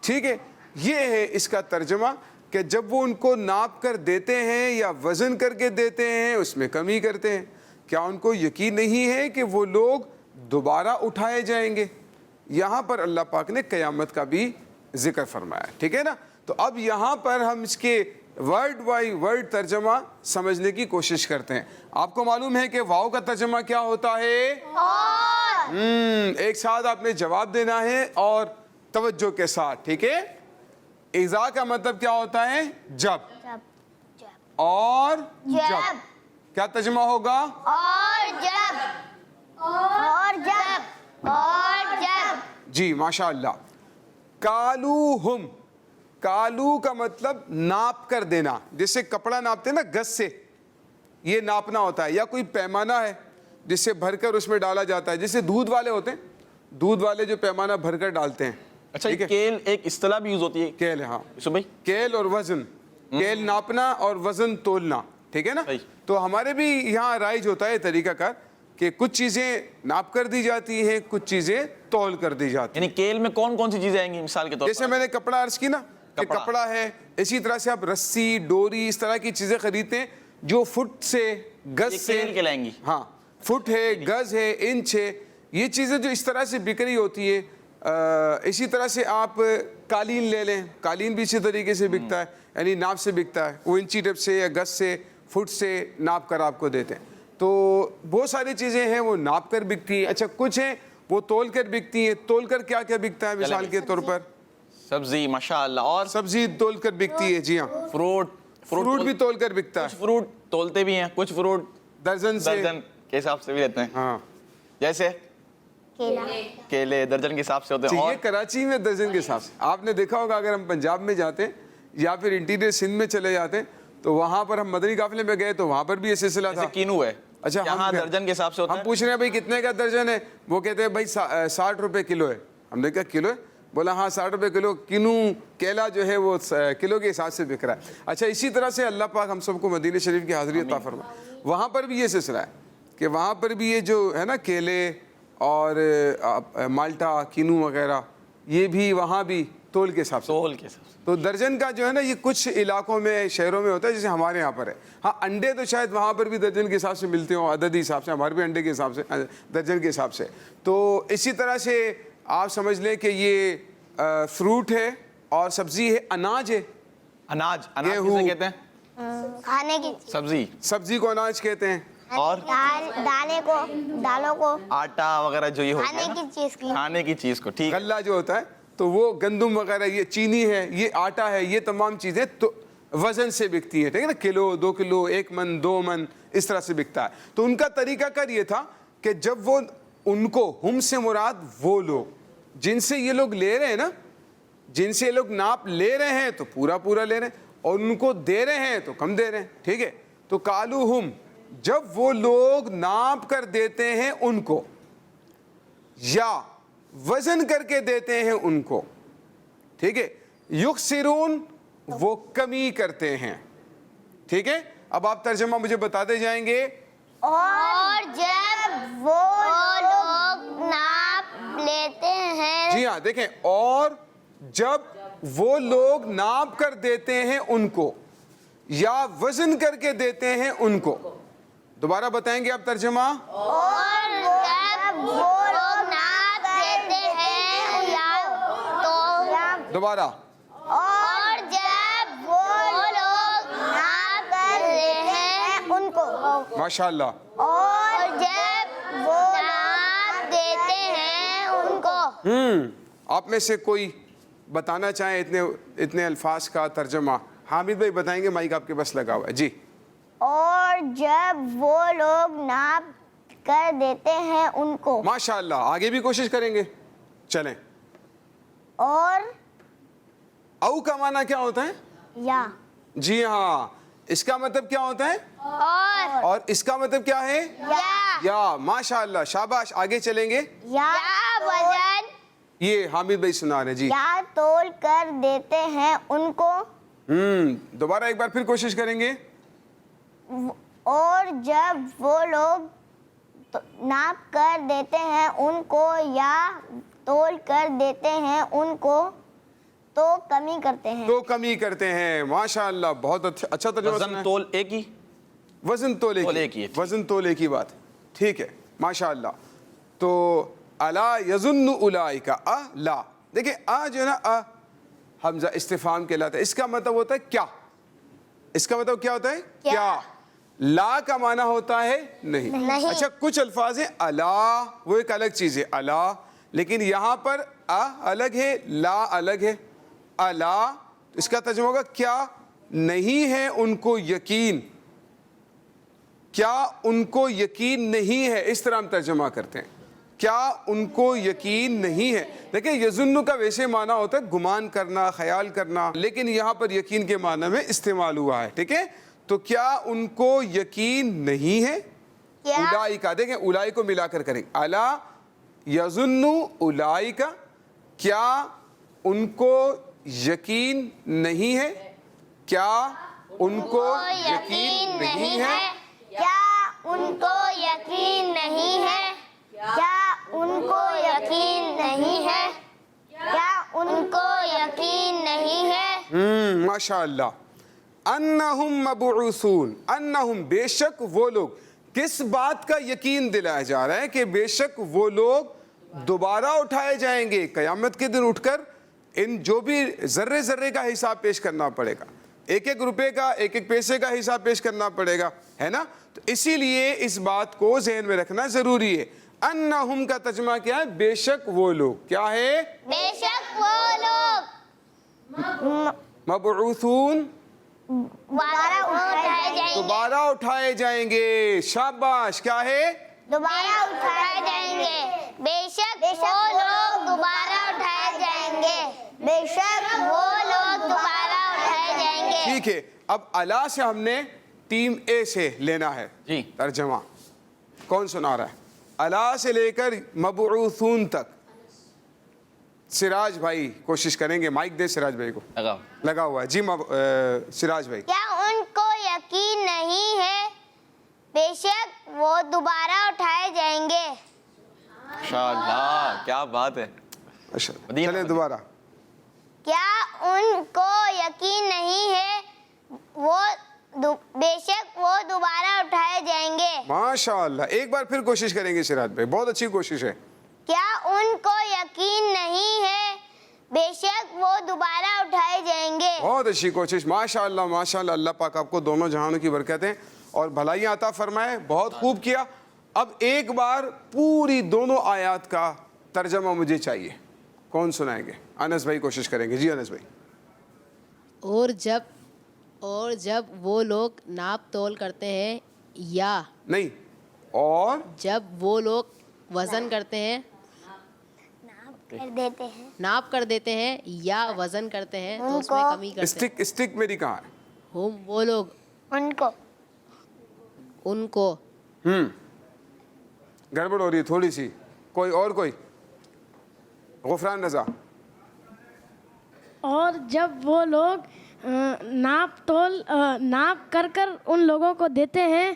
ٹھیک ہے, یہ ہے اس کا ترجمہ کہ جب وہ ان کو ناپ کر دیتے ہیں یا وزن کر کے دیتے ہیں اس میں کمی کرتے ہیں. کیا ان کو یقین نہیں ہے کہ وہ لوگ دوبارہ اٹھائے جائیں گے. یہاں پر اللہ پاک نے قیامت کا بھی ذکر فرمایا. ٹھیک ہے نا. تو اب یہاں پر ہم اس کے ورڈ بائی ورڈ ترجمہ سمجھنے کی کوشش کرتے ہیں. آپ کو معلوم ہے کہ واؤ کا ترجمہ کیا ہوتا ہے؟ ایک ساتھ آپ نے جواب دینا ہے اور توجہ کے ساتھ. ٹھیک ہے. اذا کا مطلب کیا ہوتا ہے؟ جب. اور جب کیا ترجمہ ہوگا؟ اور جب. اور جب. اور جب. جی ماشاء اللہ. کالو ہم, کالو کا مطلب ناپ کر دینا، جیسے کپڑا ناپتے ہیں نا گز سے، یہ ناپنا ہوتا ہے، یا کوئی پیمانہ ہے جس سے بھر کر اس میں ڈالا جاتا ہے، جیسے دودھ والے ہوتے ہیں، دودھ والے جو پیمانہ بھر کر ڈالتے ہیں. اچھا کیل ایک اصطلاح بھی یوز ہوتی ہے. کیل، ہاں یوسف بھائی، کیل اور وزن، کیل ناپنا اور وزن تولنا، ٹھیک ہے نا. تو ہمارے بھی یہاں رائج ہوتا ہے طریقہ کار کہ کچھ چیزیں ناپ کر دی جاتی ہیں، کچھ چیزیں تول کر دی جاتی ہیں. یعنی کیل میں کون کون سی چیزیں آئیں گی مثال کے طور پر؟ جیسے میں نے کپڑا عرض کی نا کہ کپڑا ہے، اسی طرح سے آپ رسی، ڈوری، اس طرح کی چیزیں خریدتے ہیں جو فٹ سے، گز سے، کیل کہلائیں گی. ہاں فٹ ہے، گز ہے، انچ ہے، یہ چیزیں جو اس طرح سے بک رہی ہوتی ہے. اسی طرح سے آپ قالین لے لیں، قالین بھی اسی طریقے سے بکتا ہے، یعنی ناپ سے بکتا ہے، وہ انچی ٹیپ سے یا گز سے، فٹ سے ناپ کر آپ کو دیتے ہیں. تو بہت ساری چیزیں ہیں وہ ناپ کر بکتی ہیں. اچھا کچھ ہیں وہ تول کر بکتی ہیں. تول کر کیا کیا بکتا ہے مثال کے طور پر؟ سبزی، ماشاءاللہ. اور سبزی تول کر بکتی ہے، جی ہاں. فروٹ بھی تول کر بکتا ہے. کچھ فروٹ تولتے بھی ہیں، کچھ فروٹ درجن سے، درجن کے حساب سے بھی لیتے ہیں. ہاں جیسے کیلے درجن کے حساب سے ہوتے ہیں. یہ کراچی میں درجن کے حساب سے. آپ نے دیکھا ہوگا اگر ہم پنجاب میں جاتے ہیں یا پھر انٹیریئر سندھ میں چلے جاتے ہیں تو وہاں پر ہم مدنی قافلے میں گئے تو وہاں پر بھی یہ سلسلہ تھا. کینو ہے. اچھا یہاں درجن کے حساب سے ہوتا ہے. ہم پوچھ رہے ہیں بھائی کتنے کا درجن ہے؟ وہ کہتے ہیں بھائی 60 روپے کلو ہے. ہم نے کہا کلو ہے؟ بولا ہاں 60 روپے کلو. کینو کیلا جو ہے وہ کلو کے حساب سے بک رہا ہے. اچھا اسی طرح سے اللہ پاک ہم سب کو مدینہ شریف کی حاضری عطا فرمائے. وہاں پر بھی یہ سلسلہ ہے کہ وہاں پر بھی یہ جو ہے نا کیلے اور مالٹا، کینو وغیرہ، یہ بھی وہاں بھی تول کے حساب سے. تول کے حساب سے. تو درجن کا جو ہے نا یہ کچھ علاقوں میں، شہروں میں ہوتا ہے جیسے ہمارے یہاں پر ہے. ہاں انڈے تو شاید وہاں پر بھی درجن کے حساب سے ملتے ہوں، عددی حساب سے. ہمارے بھی انڈے کے حساب سے، درجن کے حساب سے. تو اسی طرح سے آپ سمجھ لیں کہ یہ فروٹ ہے اور سبزی ہے. اناج ہے. اناج کسے کہتے ہیں؟ کھانے کی سبزی. سبزی کو اناج کہتے ہیں. اور دالیں کو، دالوں کو، آٹا وغیرہ جو یہ ہوتا ہے کھانے کی چیز کی، کھانے کی چیز کو. ٹھیک. غلہ جو ہوتا ہے تو وہ گندم وغیرہ، یہ چینی ہے، یہ آٹا ہے، یہ تمام چیزیں تو وزن سے بکتی ہیں. ٹھیک ہے نا. کلو، 2 کلو، 1 من، 2 من، اس طرح سے بکتا ہے. تو ان کا طریقہ کار یہ تھا کہ جب وہ ان کو، ہم سے مراد وہ لوگ جن سے یہ لوگ لے رہے ہیں نا، جن سے یہ لوگ ناپ لے رہے ہیں تو پورا پورا لے رہے ہیں، اور ان کو دے رہے ہیں تو کم دے رہے ہیں. ٹھیک ہے. تو کالو ہم، جب وہ لوگ ناپ کر دیتے ہیں ان کو یا وزن کر کے دیتے ہیں ان کو. ٹھیک ہے. یخسرون، وہ کمی کرتے ہیں. ٹھیک ہے. اب آپ ترجمہ مجھے بتاتے جائیں گے. اور جب وہ لوگ ناپ لیتے ہیں، جی ہاں دیکھیں، اور جب وہ لوگ ناپ کر دیتے ہیں ان کو یا وزن کر کے دیتے ہیں ان کو. دوبارہ بتائیں گے آپ ترجمہ. اور جب وہ لوگ ناپ دیتے ہیں یا تو، دوبارہ. اور جب وہ لوگ ناپ کرتے ہیں ان کو، ماشاءاللہ. اور جب وہ ناپ دیتے ہیں ان کو. آپ میں سے کوئی بتانا چاہیں اتنے الفاظ کا ترجمہ؟ حامد بھائی بتائیں گے، مائک آپ کے پاس لگا ہوا ہے. جی. اور جب وہ لوگ ناپ کر دیتے ہیں ان کو. ماشاءاللہ. آگے بھی کوشش کریں گے. چلیں. اور او کا معنی کیا ہوتا ہے؟ یا. جی ہاں. اس کا مطلب کیا ہوتا ہے؟ اور اس کا مطلب کیا ہے؟ یا. ماشاءاللہ. شاباش. آگے چلیں گے. یا وزن. یہ حامد بھائی سنا رہے. جی. یا تول کر دیتے ہیں ان کو. دوبارہ ایک بار پھر کوشش کریں گے. اور جب وہ لوگ ناپ کر دیتے ہیں ان کو یا تول کر دیتے ہیں ان کو تو کمی کرتے ہیں. تو کمی کرتے ہیں. ماشاءاللہ. بہت اچھا ترجمہ. وزن تول ایک ہی. وزن تول ایک ہی. وزن تول ایک ہی بات. ٹھیک ہے. ماشاءاللہ. تو الا یظن اولئک لا. دیکھیں جو ہے نا حمزہ استفہام کہلاتا ہے. اس کا مطلب ہوتا ہے کیا. اس کا مطلب کیا ہوتا ہے؟ کیا. لا کا معنی ہوتا ہے نہیں. اچھا کچھ الفاظ ہیں الا، وہ ایک الگ چیز ہے الا، لیکن یہاں پر الگ ہے، لا الگ ہے. الا اس کا ترجمہ ہوگا کیا نہیں ہے ان کو یقین. کیا ان کو یقین نہیں ہے، اس طرح ہم ترجمہ کرتے ہیں. کیا ان کو یقین نہیں ہے. دیکھیں یظن کا ویسے معنی ہوتا ہے گمان کرنا، خیال کرنا، لیکن یہاں پر یقین کے معنی میں استعمال ہوا ہے. ٹھیک ہے، تو کیا ان کو یقین نہیں ہے. اولائکا، دیکھیں اولائی کو ملا کر کریں. الا یظن اولائکا، کیا ان کو یقین نہیں ہے. کیا ان کو یقین نہیں ہے. کیا ان کو یقین نہیں ہے. کیا ان کو یقین نہیں ہے. کیا ان کو یقین نہیں ہے. ماشاء اللہ. انہم مبعوثون، انہم بے شک وہ لوگ، کس بات کا یقین دلایا جا رہا ہے کہ بے شک وہ لوگ دوبارہ اٹھائے جائیں گے قیامت کے دن. اٹھ کر ان جو بھی ذرے ذرے کا حساب پیش کرنا پڑے گا، ایک ایک روپے کا، ایک ایک پیسے کا حساب پیش کرنا پڑے گا، ہے نا. تو اسی لیے اس بات کو ذہن میں رکھنا ضروری ہے. انہم کا ترجمہ کیا ہے؟ بے شک وہ لوگ. کیا ہے؟ بے شک وہ لوگ مبعوثون، دوبارہ اٹھائے جائیں گے. دوبارہ اٹھائے جائیں گے. شاباش. کیا ہے؟ دوبارہ اٹھائے جائیں گے. بے شک وہ لوگ دوبارہ اٹھائے جائیں گے. بے شک وہ لوگ دوبارہ اٹھائے جائیں گے. ٹھیک ہے. اب الا سے ہم نے ٹیم اے سے لینا ہے جی ترجمہ. کون سنا رہا ہے؟ الا سے لے کر مبعوثون تک. سراج بھائی کوشش کریں گے، مائک دے سراج بھائی کو. لگا ہوا ہے جی. سراج بھائی. کیا ان کو یقین نہیں ہے بے شک وہ دوبارہ اٹھائے جائیں گے. ماشاءاللہ، کیا بات ہے. چلیں دوبارہ. کیا ان کو یقین نہیں ہے وہ بے شک وہ دوبارہ اٹھائے جائیں گے. ماشاءاللہ. ایک بار پھر کوشش کریں گے سراج بھائی، بہت اچھی کوشش ہے. کیا ان کو یقین نہیں ہے بے شک وہ دوبارہ اٹھائے جائیں گے. بہت اچھی کوشش. ماشاءاللہ ماشاءاللہ. اللہ پاک آپ کو دونوں جہانوں کی برکتیں اور بھلائیاں عطا فرمائے. بہت خوب کیا. اب ایک بار پوری دونوں آیات کا ترجمہ مجھے چاہیے. کون سنائیں گے؟ انس بھائی کوشش کریں گے. جی انس بھائی. اور جب وہ لوگ ناپ تول کرتے ہیں یا نہیں، اور جب وہ لوگ وزن کرتے ہیں، ناپ کر دیتے ہیں یا وزن کرتے ہیں تو اس میں کمی کرتے ہیں. اسٹک میری کہاں ہے؟ ہم وہ لوگ ان کو گڑبڑ ہو رہی ہے تھوڑی سی. کوئی اور کوئی؟ غفران رضا. اور جب وہ لوگ ناپ کر ان لوگوں کو دیتے ہیں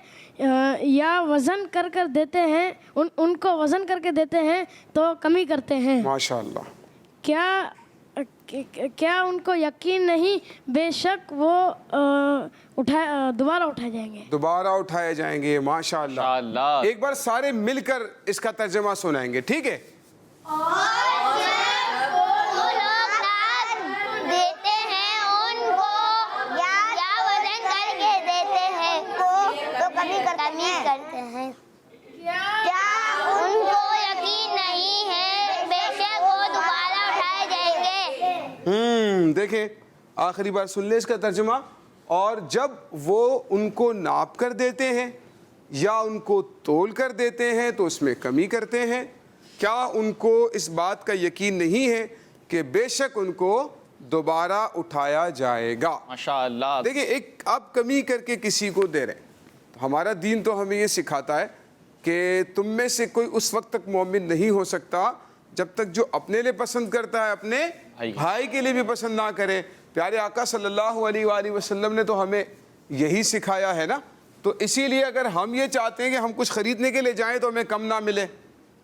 یا وزن کر دیتے ہیں، ان کو وزن کر کے دیتے ہیں تو کمی کرتے ہیں. ماشاءاللہ. کیا ان کو یقین نہیں بے شک وہ دوبارہ اٹھائے جائیں گے. دوبارہ اٹھائے جائیں گے. ماشاءاللہ. ایک بار سارے مل کر اس کا ترجمہ سنائیں گے. ٹھیک ہے. کرتے ہیں. کیا ان کو یقین نہیں ہے بے شک وہ دوبارہ اٹھائے جائیں گے. دیکھیں آخری بار سن لیں اس کا ترجمہ. اور جب وہ ان کو ناپ کر دیتے ہیں یا ان کو تول کر دیتے ہیں تو اس میں کمی کرتے ہیں. کیا ان کو اس بات کا یقین نہیں ہے کہ بے شک ان کو دوبارہ اٹھایا جائے گا. ماشاءاللہ. دیکھیں ایک آپ کمی کر کے کسی کو دے رہے ہیں. ہمارا دین تو ہمیں یہ سکھاتا ہے کہ تم میں سے کوئی اس وقت تک مومن نہیں ہو سکتا جب تک جو اپنے لیے پسند کرتا ہے اپنے بھائی کے لیے بھی پسند نہ کرے. پیارے آقا صلی اللہ علیہ وآلہ وسلم نے تو ہمیں یہی سکھایا ہے نا. تو اسی لیے اگر ہم یہ چاہتے ہیں کہ ہم کچھ خریدنے کے لیے جائیں تو ہمیں کم نہ ملے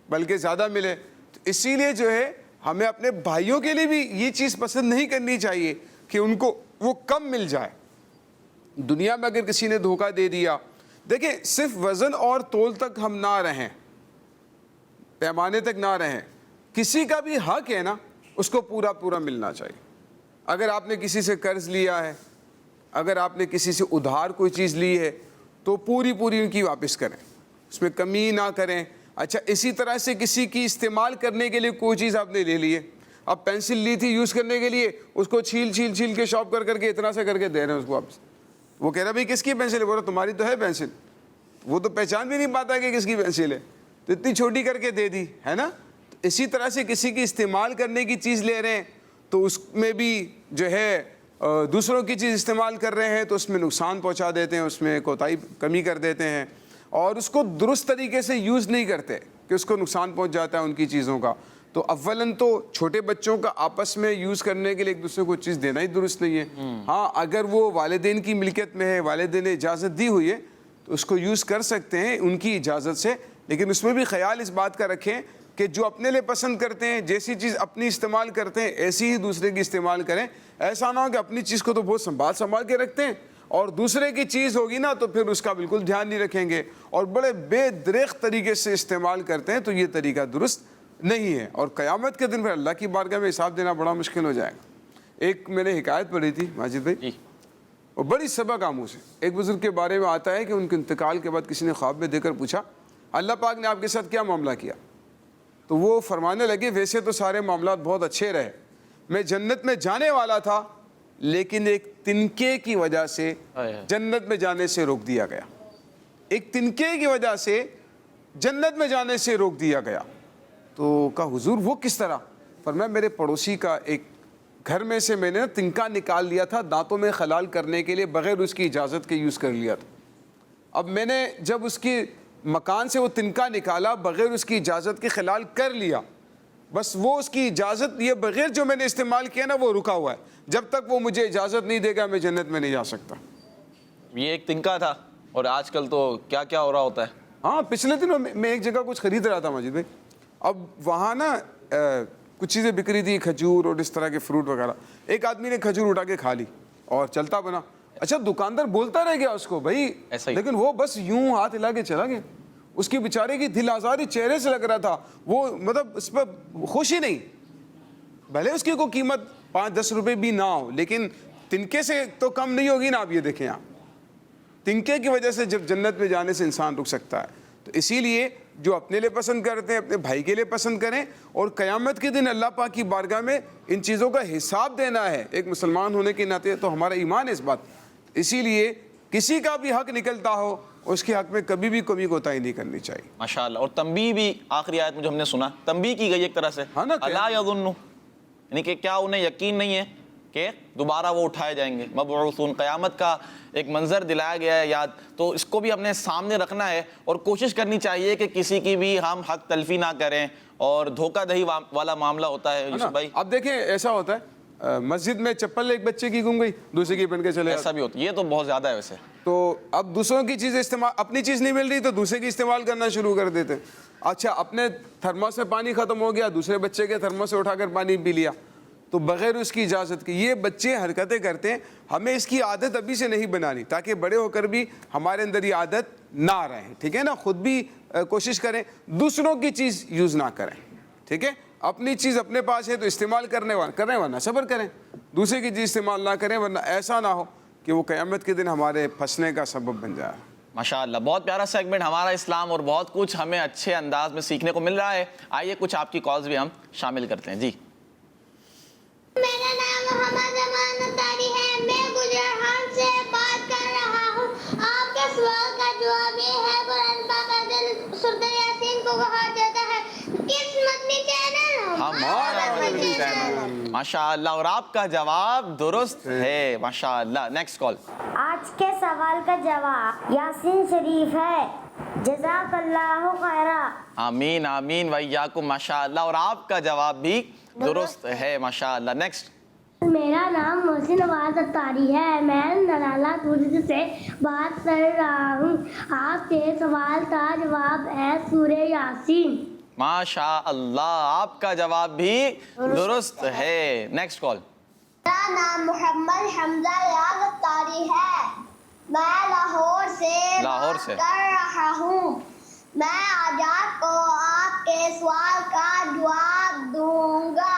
بلکہ زیادہ ملے، تو اسی لیے جو ہے ہمیں اپنے بھائیوں کے لیے بھی یہ چیز پسند نہیں کرنی چاہیے کہ ان کو وہ کم مل جائے. دنیا میں اگر کسی نے دھوکہ دے دیا، دیکھیں صرف وزن اور تول تک ہم نہ رہیں، پیمانے تک نہ رہیں. کسی کا بھی حق ہے نا، اس کو پورا ملنا چاہیے. اگر آپ نے کسی سے قرض لیا ہے، اگر آپ نے کسی سے ادھار کوئی چیز لی ہے تو پوری ان کی واپس کریں، اس میں کمی نہ کریں. اچھا اسی طرح سے کسی کی استعمال کرنے کے لیے کوئی چیز آپ نے لے لی ہے، اب پینسل لی تھی یوز کرنے کے لیے، اس کو چھیل کے شاپ کر کے اتنا سے کر کے دے رہے ہیں اس کو واپس. وہ کہہ رہا بھائی کس کی پینسل ہے؟ بول رہا تمہاری تو ہے پینسل. وہ تو پہچان بھی نہیں پاتا کہ کس کی پینسل ہے. تو اتنی چھوٹی کر کے دے دی ہے نا. اسی طرح سے کسی کی استعمال کرنے کی چیز لے رہے ہیں تو اس میں بھی جو ہے دوسروں کی چیز استعمال کر رہے ہیں تو اس میں نقصان پہنچا دیتے ہیں, اس میں کوتاہی کمی کر دیتے ہیں, اور اس کو درست طریقے سے یوز نہیں کرتے کہ اس کو نقصان پہنچ جاتا ہے ان کی چیزوں کا. تو اولاً تو چھوٹے بچوں کا آپس میں یوز کرنے کے لیے ایک دوسرے کو چیز دینا ہی درست نہیں ہے. ہاں اگر وہ والدین کی ملکیت میں ہے, والدین نے اجازت دی ہوئی ہے تو اس کو یوز کر سکتے ہیں ان کی اجازت سے, لیکن اس میں بھی خیال اس بات کا رکھیں کہ جو اپنے لیے پسند کرتے ہیں, جیسی چیز اپنی استعمال کرتے ہیں ایسی ہی دوسرے کی استعمال کریں. ایسا نہ ہو کہ اپنی چیز کو تو بہت سنبھال کے رکھتے ہیں اور دوسرے کی چیز ہوگی نا تو پھر اس کا بالکل دھیان نہیں رکھیں گے اور بڑے بے دریغ طریقے سے استعمال کرتے ہیں, تو یہ طریقہ درست نہیں ہے. اور قیامت کے دن پھر اللہ کی بارگاہ میں حساب دینا بڑا مشکل ہو جائے گا. ایک میں نے حکایت پڑھی تھی ماجد بھائی, اور بڑی سبق آموز ہے. ایک بزرگ کے بارے میں آتا ہے کہ ان کے انتقال کے بعد کسی نے خواب میں دے کر پوچھا اللہ پاک نے آپ کے ساتھ کیا معاملہ کیا, تو وہ فرمانے لگے ویسے تو سارے معاملات بہت اچھے رہے, میں جنت میں جانے والا تھا لیکن ایک تنکے کی وجہ سے جنت میں جانے سے روک دیا گیا. ایک تنکے کی وجہ سے جنت میں جانے سے روک دیا گیا. تو کہا حضور وہ کس طرح؟ فرمایا میرے پڑوسی کا ایک گھر میں سے میں نے تنکا نکال لیا تھا دانتوں میں خلال کرنے کے لیے بغیر اس کی اجازت کے یوز کر لیا تھا. اب میں نے جب اس کی مکان سے وہ تنکا نکالا بغیر اس کی اجازت کے خلال کر لیا, بس وہ اس کی اجازت یہ بغیر جو میں نے استعمال کیا نا وہ رکا ہوا ہے, جب تک وہ مجھے اجازت نہیں دے گا میں جنت میں نہیں جا سکتا. یہ ایک تنکا تھا اور آج کل تو کیا کیا ہو رہا ہوتا ہے. ہاں پچھلے دنوں میں ایک جگہ کچھ خرید رہا تھا ماجد بھائی, اب وہاں نا کچھ چیزیں بک رہی تھی, کھجور اور اس طرح کے فروٹ وغیرہ. ایک آدمی نے کھجور اٹھا کے کھا لی اور چلتا بنا. اچھا دکاندار بولتا رہ گیا اس کو بھائی, لیکن وہ بس یوں ہاتھ ہلا کے چلا گیا. اس کی بیچارے کی دل آزاری چہرے سے لگ رہا تھا, وہ مطلب اس پہ خوشی نہیں. بھلے اس کی کوئی قیمت 5-10 روپے بھی نہ ہو لیکن تنکے سے تو کم نہیں ہوگی نا. آپ یہ دیکھیں, آپ تنکے کی وجہ سے جب جنت میں جانے سے انسان رک سکتا ہے. تو اسی لیے جو اپنے لیے پسند کرتے ہیں اپنے بھائی کے لیے پسند کریں, اور قیامت کے دن اللہ پاک کی بارگاہ میں ان چیزوں کا حساب دینا ہے. ایک مسلمان ہونے کے ناطے تو ہمارا ایمان ہے اس بات. اسی لیے کسی کا بھی حق نکلتا ہو اس کے حق میں کبھی بھی کمی کوتاہی نہیں کرنی چاہیے. ماشاءاللہ. اور تنبیہ بھی آخری آیت میں جو ہم نے سنا تنبیہ کی گئی ایک طرح سے, الا یظن, یعنی کہ کیا انہیں یقین نہیں ہے کہ دوبارہ وہ اٹھائے جائیں گے, مبعوثون, قیامت کا ایک منظر دلایا گیا ہے یاد. تو اس کو بھی اپنے سامنے رکھنا ہے اور کوشش کرنی چاہیے کہ کسی کی بھی ہم حق تلفی نہ کریں, اور دھوکہ دہی والا معاملہ ہوتا ہے یوسف بھائی. اب دیکھیں ایسا ہوتا ہے مسجد میں چپل ایک بچے کی گم گئی دوسرے کی پہن کے چلے, ایسا بھی ہوتا ہے, یہ تو بہت زیادہ ہے ویسے. تو اب دوسروں کی چیز استعمال, اپنی چیز نہیں مل رہی تو دوسرے کی استعمال کرنا شروع کر دیتے. اچھا اپنے تھرموس میں پانی ختم ہو گیا, دوسرے بچے کے تھرموس سے اٹھا کر پانی پی لیا تو بغیر اس کی اجازت کے. یہ بچے حرکتیں کرتے ہیں, ہمیں اس کی عادت ابھی سے نہیں بنانی تاکہ بڑے ہو کر بھی ہمارے اندر یہ عادت نہ رہے. ٹھیک ہے نا, خود بھی کوشش کریں دوسروں کی چیز یوز نہ کریں. ٹھیک ہے, اپنی چیز اپنے پاس ہے تو استعمال کریں ورنہ صبر کریں, دوسرے کی چیز استعمال نہ کریں ورنہ ایسا نہ ہو کہ وہ قیامت کے دن ہمارے پھنسنے کا سبب بن جائے. ماشاءاللہ, بہت پیارا سیگمنٹ ہمارا اسلام, اور بہت کچھ ہمیں اچھے انداز میں سیکھنے کو مل رہا ہے. آئیے کچھ آپ کی کالز بھی ہم شامل کرتے ہیں. جی میرا نام محمد امان اتاری ہے, میں گجرہان سے بات کر رہا ہوں. آپ کے سوال کا جواب یہ ہے قرآن پاک کا دل سورۃ یاسین کو کہا جاتا ہے کس مدنی چینل؟ ہمارا مدنی چینل. ماشاءاللہ, اور آپ کا جواب درست ہے. ماشاءاللہ. Next call. آج کے سوال کا جواب یاسین شریف ہے. جزاک اللہ خیرا. آمین آمین وإیاکم. ماشاءاللہ, اور آپ کا جواب بھی درست ہے. ماشاءاللہ. نیکسٹ. میرا نام محسن نواز اتاری ہے, میں نرالا ترک سے بات کر رہا ہوں. آپ کے سوال کا جواب ہے سورہ یاسین. ماشاءاللہ, آپ کا جواب بھی درست ہے. Next call. میرا نام محمد حمزہ ریاض اتاری ہے, میں لاہور سے کر رہا ہوں. میں آج آپ کو آپ کے سوال کا جواب دوں گا.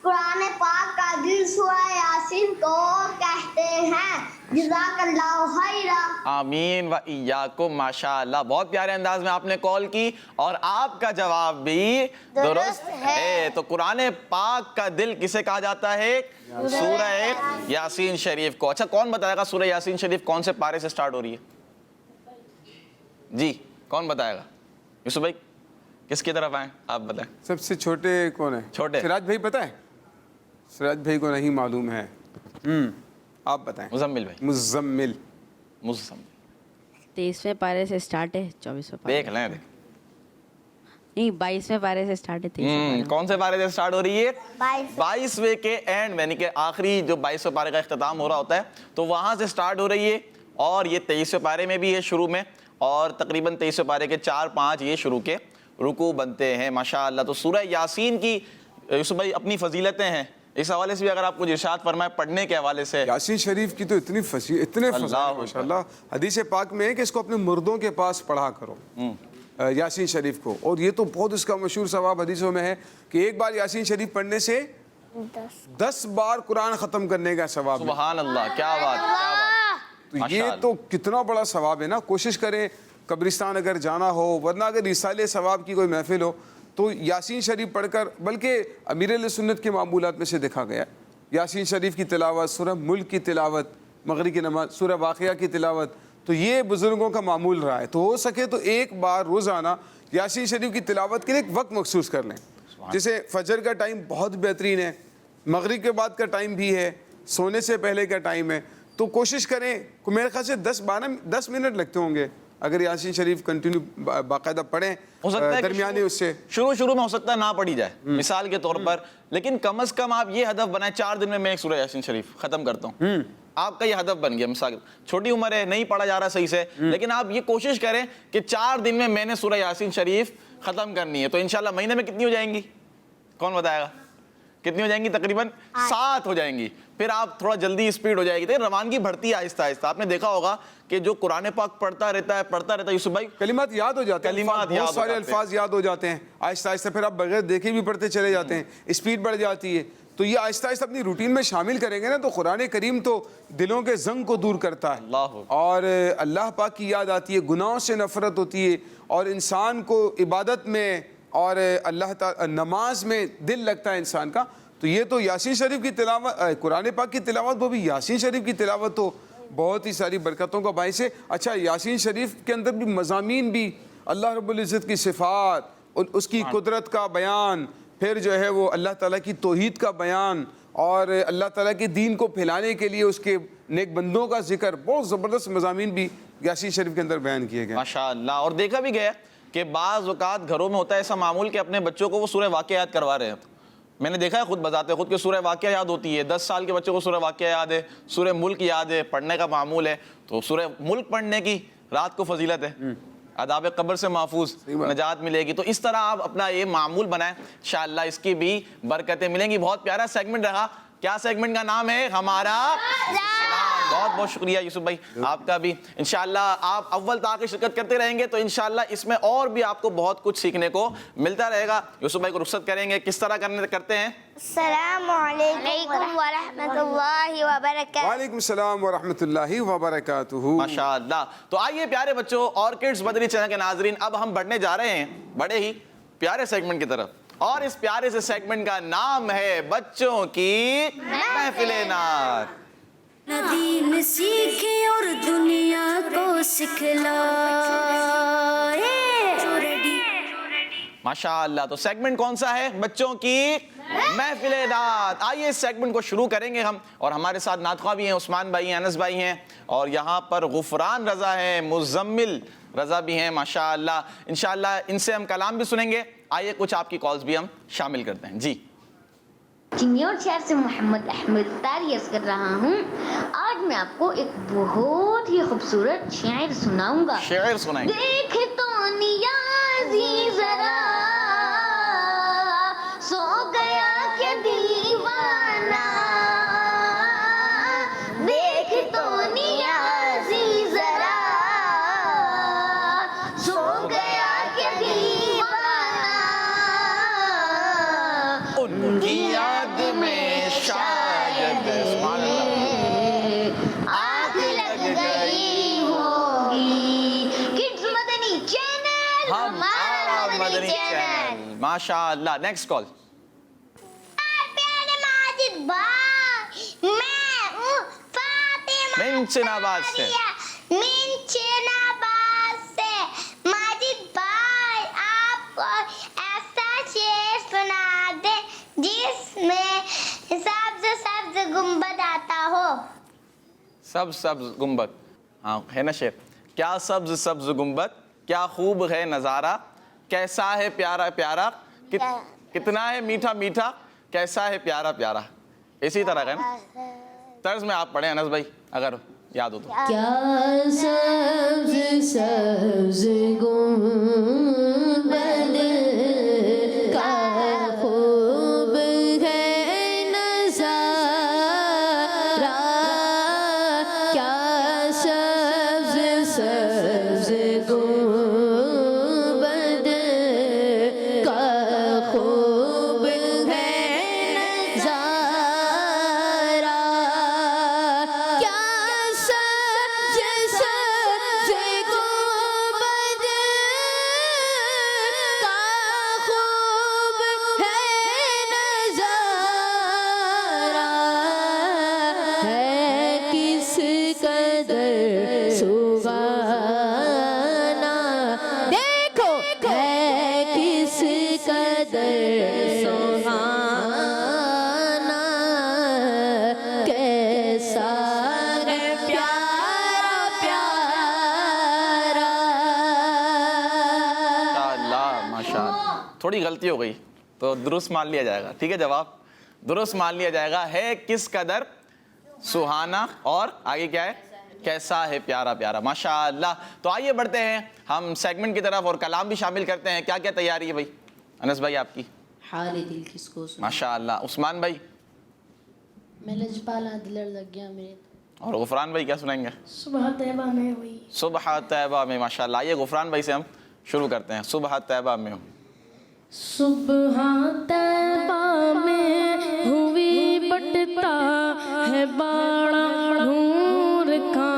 قرآن پاک کا دل سورہ یاسین کو کہتے ہیں. جزاک اللہ خیرا. آمین وإیاکم. ماشاءاللہ, بہت پیارے انداز میں آپ نے کال کی اور آپ کا جواب بھی درست ہے. تو قرآن پاک کا دل کسے کہا جاتا ہے؟ سورہ یاسین شریف کو. اچھا کون بتائے گا سورہ یاسین شریف کون سے پارے سے سٹارٹ ہو رہی ہے؟ جی کون بتائے گا؟ یوسف بھائی. کس کی طرف آئیں آپ بتائیں. سب سے چھوٹے کون ہے؟ چھوٹے سراج بھائی پتہ ہے؟ سراج بھائی کو نہیں معلوم ہے. آپ بتائیں. مزمل بھائی. مزمل. 23ویں پارے سے سٹارٹ ہے 24واں پارے. دیکھ لیں نہیں 22ویں پارے سے سٹارٹ ہے. کون سے پارے سے سٹارٹ ہو رہی ہے؟ 22 کے اینڈ یعنی کہ آخری جو 22ویں پارے کا اختتام ہو رہا ہوتا ہے تو وہاں سے سٹارٹ ہو رہی ہے. اور یہ 23ویں پارے میں بھی ہے شروع میں, اور تقریباً 23ویں پارے کے 4-5 یہ شروع کے رکوع بنتے ہیں. ماشاءاللہ. تو سورہ یاسین کی یوسف بھائی اپنی فضیلتیں ہیں, اس حوالے سے بھی اگر آپ کچھ ارشاد فرمائیں پڑھنے کے حوالے سے. یاسین شریف کی تو اتنے فضائل ماشاءاللہ. حدیث پاک میں ہے کہ اس کو اپنے مردوں کے پاس پڑھا کرو, یاسین شریف کو. اور یہ تو بہت اس کا مشہور ثواب حدیثوں میں ہے کہ ایک بار یاسین شریف پڑھنے سے 10 بار قرآن ختم کرنے کا ثواب. سبحان اللہ, کیا بات, کیا بات. تو یہ تو کتنا بڑا ثواب ہے نا. کوشش کریں قبرستان اگر جانا ہو, ورنہ اگر رسالے ثواب کی کوئی محفل ہو تو یاسین شریف پڑھ کر, بلکہ امیر اہل سنت کے معمولات میں سے دیکھا گیا یاسین شریف کی تلاوت, سورہ ملک کی تلاوت, مغرب کی نماز, سورہ واقعہ کی تلاوت, تو یہ بزرگوں کا معمول رہا ہے. تو ہو سکے تو ایک بار روزانہ یاسین شریف کی تلاوت کے لیے ایک وقت مخصوص کر لیں. جیسے فجر کا ٹائم بہت بہترین ہے, مغرب کے بعد کا ٹائم بھی ہے, سونے سے پہلے کا ٹائم ہے. تو کوشش کریں, میرے خیال سے 10 منٹ لگتے ہوں گے اگر یاسین شریف کنٹینیو باقاعدہ پڑھیں. ہو سکتا ہے درمیانے اس سے شروع میں ہو سکتا ہے نہ پڑھی جائے مثال کے طور پر, لیکن کم از کم آپ یہ ہدف بنائیں 4 دن میں ایک سورہ یاسین شریف ختم کرتا ہوں. آپ کا یہ ہدف بن گیا. مثال چھوٹی عمر ہے, نہیں پڑھا جا رہا صحیح سے, لیکن آپ یہ کوشش کریں کہ 4 دن میں نے سورہ یاسین شریف ختم کرنی ہے. تو انشاءاللہ مہینے میں کتنی ہو جائیں گی, کون بتائے گا کتنی ہو جائیں گی؟ تقریباً 7 ہو جائیں گی. پھر آپ تھوڑا جلدی اسپیڈ ہو جائے گی. روانگی بڑھتی ہے آہستہ آہستہ. آپ نے دیکھا ہوگا کہ جو قرآن پاک پڑھتا رہتا ہے یوسف بھائی, کلمات یاد ہو جاتے ہیں, بہت سارے الفاظ یاد ہو جاتے ہیں آہستہ آہستہ. پھر آپ بغیر دیکھے بھی پڑھتے چلے جاتے ہیں, اسپیڈ بڑھ جاتی ہے. تو یہ آہستہ آہستہ اپنی روٹین میں شامل کریں گے نا تو قرآن کریم تو دلوں کے زنگ کو دور کرتا ہے, اور اللہ پاک کی یاد آتی ہے, گناہوں سے نفرت ہوتی ہے, اور انسان کو عبادت میں اور اللہ تعالی نماز میں دل لگتا ہے انسان کا. تو یہ تو یاسین شریف کی تلاوت, قرآن پاک کی تلاوت, وہ بھی یاسین شریف کی تلاوت تو بہت ہی ساری برکتوں کا باعث ہے. اچھا, یاسین شریف کے اندر بھی مضامین بھی اللہ رب العزت کی صفات, اس کی قدرت کا بیان, پھر جو ہے وہ اللہ تعالیٰ کی توحید کا بیان, اور اللہ تعالیٰ کے دین کو پھیلانے کے لیے اس کے نیک بندوں کا ذکر, بہت زبردست مضامین بھی یاسین شریف کے اندر بیان کیے گئے. ماشاءاللہ. اور دیکھا بھی گیا کہ بعض اوقات گھروں میں ہوتا ہے ایسا معمول کہ اپنے بچوں کو وہ سورہ واقعہ یاد کروا رہے ہیں. میں نے دیکھا ہے خود بذات خود کہ سورہ واقعہ یاد ہوتی ہے. 10 سال کے بچے کو سورہ واقعہ یاد ہے, سورہ ملک یاد ہے, پڑھنے کا معمول ہے. تو سورہ ملک پڑھنے کی رات کو فضیلت ہے, عذاب قبر سے محفوظ, نجات ملے گی. تو اس طرح آپ اپنا یہ معمول بنائیں, انشاءاللہ اس کی بھی برکتیں ملیں گی. بہت پیارا سیگمنٹ رہا. کیا سیگمنٹ کا نام ہے؟ ہمارا بہت بہت شکریہ یوسف بھائی آپ کا بھی. انشاءاللہ آپ اول تا آخر شرکت کرتے رہیں گے تو انشاءاللہ اس میں اور بھی آپ کو بہت کچھ سیکھنے کو ملتا رہے گا. یوسف بھائی کو رخصت کریں گے, کس طرح کرتے ہیں؟ السلام علیکم ورحمۃ اللہ وبرکاتہ. وعلیکم السلام ورحمۃ اللہ وبرکاتہ. ماشاءاللہ. تو آئیے پیارے بچوں اور کڈز مدنی چینل کے ناظرین, اب ہم بڑھنے جا رہے ہیں بڑے ہی پیارے سیگمنٹ کی طرف, اور اس پیارے سے سیگمنٹ کا نام ہے بچوں کی محفل نعت. دین سیکھے اور دنیا کو سکھلائے. ماشاءاللہ. تو سیگمنٹ کون سا ہے؟ بچوں کی محفل نعت. آئیے اس سیگمنٹ کو شروع کریں گے ہم, اور ہمارے ساتھ نعت خواہ بھی ہیں, عثمان بھائی ہیں, انس بھائی ہیں, اور یہاں پر غفران رضا ہیں, مزمل رضا بھی ہیں. ماشاءاللہ. انشاءاللہ ان سے ہم کلام بھی سنیں گے. آئیے کچھ آپ کی کالز بھی ہم شامل کرتے ہیں. جی. چنیوٹ شہر سے محمد احمد تاریخ کر رہا ہوں. آج میں آپ کو ایک بہت ہی خوبصورت شاعر سناؤں گا. شعر سنائیں. دیکھ تو نیازی ذرا سو گیا کہ دیوانہ, دیکھ تو نیازی ذرا سو گیا کہ دیوانہ, ان کی یاد میں شاید آنکھ لگ گئی ہوگی. کڈز مدنی چینل ہمارا مدنی چینل. ماشاءاللہ. Next call. پیارے ماجد بھائی, میں ہوں فاطمہ منچن آباد سے. منچن آباد سے. ماجد بھائی آپ کو ایسا شعر سنا دے جس میں سبز سبز گنبد آتا ہو. سبز سبز گنبد, ہاں ہے نا شعر. کیا سبز سبز گنبد, کیا خوب ہے نظارہ, کیسا ہے پیارا پیارا, کتنا ہے میٹھا میٹھا, کیسا ہے پیارا پیارا. اسی طرح کا نا طرز میں آپ پڑھیں انس بھائی اگر یاد ہو تو. کیا سبز سبز گنبد کا خوب ہے نظارہ, کیا سبز سبز گنبد کا خوب ہے نظارہ, کیا سبز سبز گنبد کا خوب ہے نظارہ, ہے کس قدر سبحانہ, دیکھو ہے کس قدر سبحانہ, کیسا ہے پیارا پیارا. اللہ ماشاء اللہ. تھوڑی غلطی ہو گئی تو درست مان لیا جائے گا, ٹھیک ہے, جواب درست مان لیا جائے گا. ہے کس قدر سہانا, اور آگے کیا ہے, کیسا ہے پیارا پیارا. ماشاء اللہ. تو آئیے بڑھتے ہیں ہم سیگمنٹ کی طرف اور کلام بھی شامل کرتے ہیں. کیا کیا تیاری ہے بھائی انس بھائی آپ کی؟ حال دل کس کو سنا, ماشاء اللہ. عثمان بھائی میں لجپالا دلر لگ گیا میرے, اور غفران بھائی کیا سنائیں گے؟ صبح طیبہ میں ہوئی. صبح طیبہ میں. ماشاء اللہ. آئیے غفران بھائی سے ہم شروع کرتے ہیں. صبح طیبہ میں ہوں. صبح طیبہ میں ہوئی بٹتا ہے باڑا نور کا,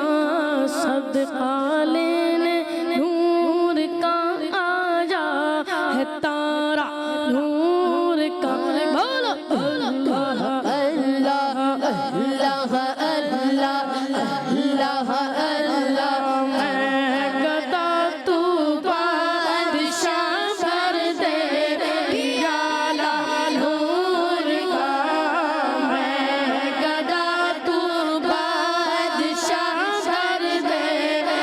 صدقہ لینے نور کا آیا ہے تارا نور کا. بولو اللہ اللہ اللہ اللہ اللہ اللہ, میں گدا تو بادشاہ بھر دے پیالہ نور کا, میں گدا تو بادشاہ بھر دے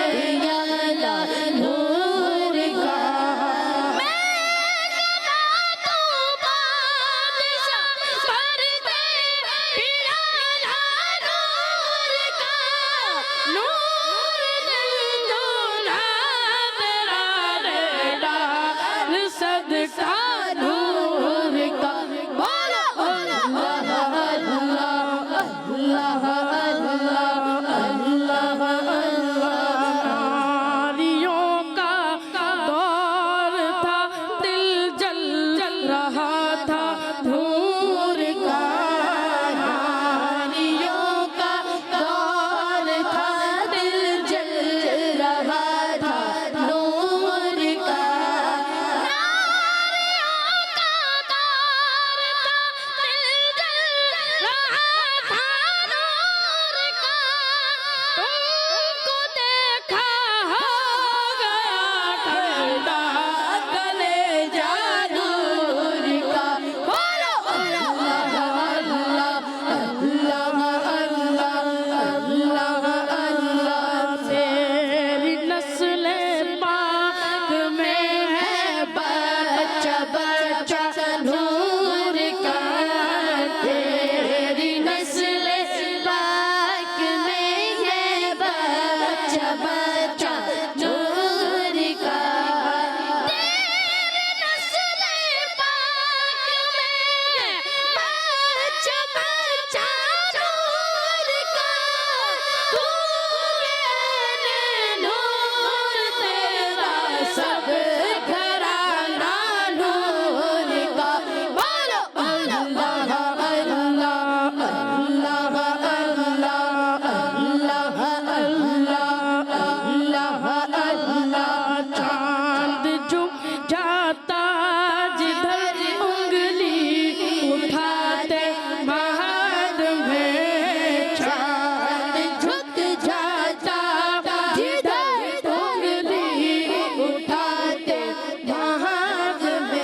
پیالہ نور کا, میں گدا تو بادشاہ بھر دے پیالہ نور کا, نور دل دونا تیرا ریڈا صدقہ نور کا. بولو اللہ اللہ اللہ اللہ اللہ اللہ. ناریوں کا دور تھا دل جل رہا تھا نور کا, ناریوں کا دور تھا دل جل رہا تھا نور کا, ناریوں کا دور تھا دل جل رہا تھا نور کا, تم کو دیکھا ہو گیا ٹھنڈا کلیجہ نور کا. بولو اللہ اللہ اللہ اللہ اللہ. تیری نسل پاک میں ہے بچہ بچہ نور کا, تیری نسل پاک میں ہے بچہ بچہ نور کا, تیری نسل پاک میں بچہ بچہ نور کا, تو میرے نور تیرا سب گھرانہ نور کا. بولو اللہ اللہ اللہ اللہ اللہ اللہ اللہ. چاند جھک جاتا جدھر انگلی اٹھاتے مہد میں, چاند جھک جاتا جدھر انگلی اٹھاتے مہد میں,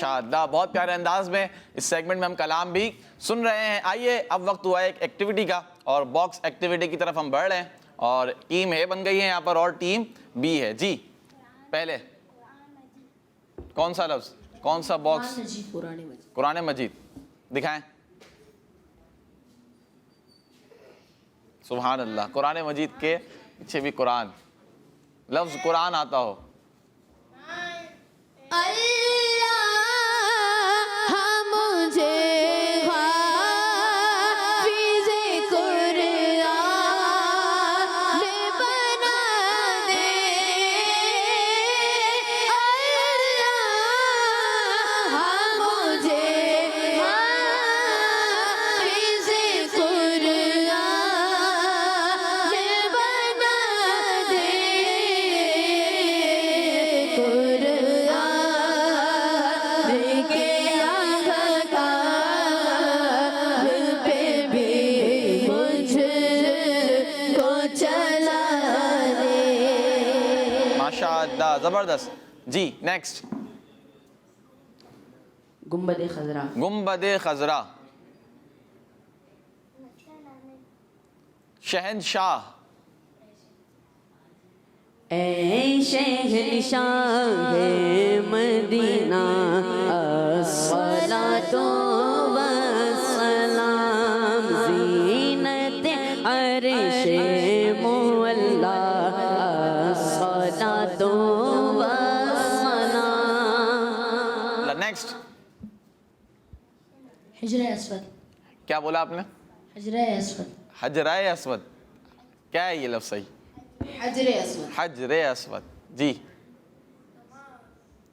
ماشاء اللہ، بہت پیارے انداز میں اس سیگمنٹ میں ہم کلام بھی سن رہے ہیں. آئیے اب وقت ہوا ہے ایک ایکٹیویٹی کا، اور باکس ایکٹیویٹی کی طرف ہم بڑھ رہے ہیں، اور ٹیم اے بن گئی ہے یہاں پر اور ٹیم بی ہے. جی پہلے کون سا لفظ، کون سا باکس؟ قرآن مجید. دکھائیں. سبحان اللہ، قرآن مجید کے پیچھے بھی قرآن، لفظ قرآن آتا ہو. زبردست. جی نیکسٹ. گنبد خضرا. گنبد خضرا. شہنشاہ. اے شہنشاہ مدینہ الصلاۃ والسلام زینت عرش مولا الصلاۃ والسلام. نیکسٹ. حجر اسود. کیا بولا آپ نے؟ حجر اسود. حجرہ اسود. کیا ہے یہ لفظ صحیح؟ حجر اسود. حجر اسود. جی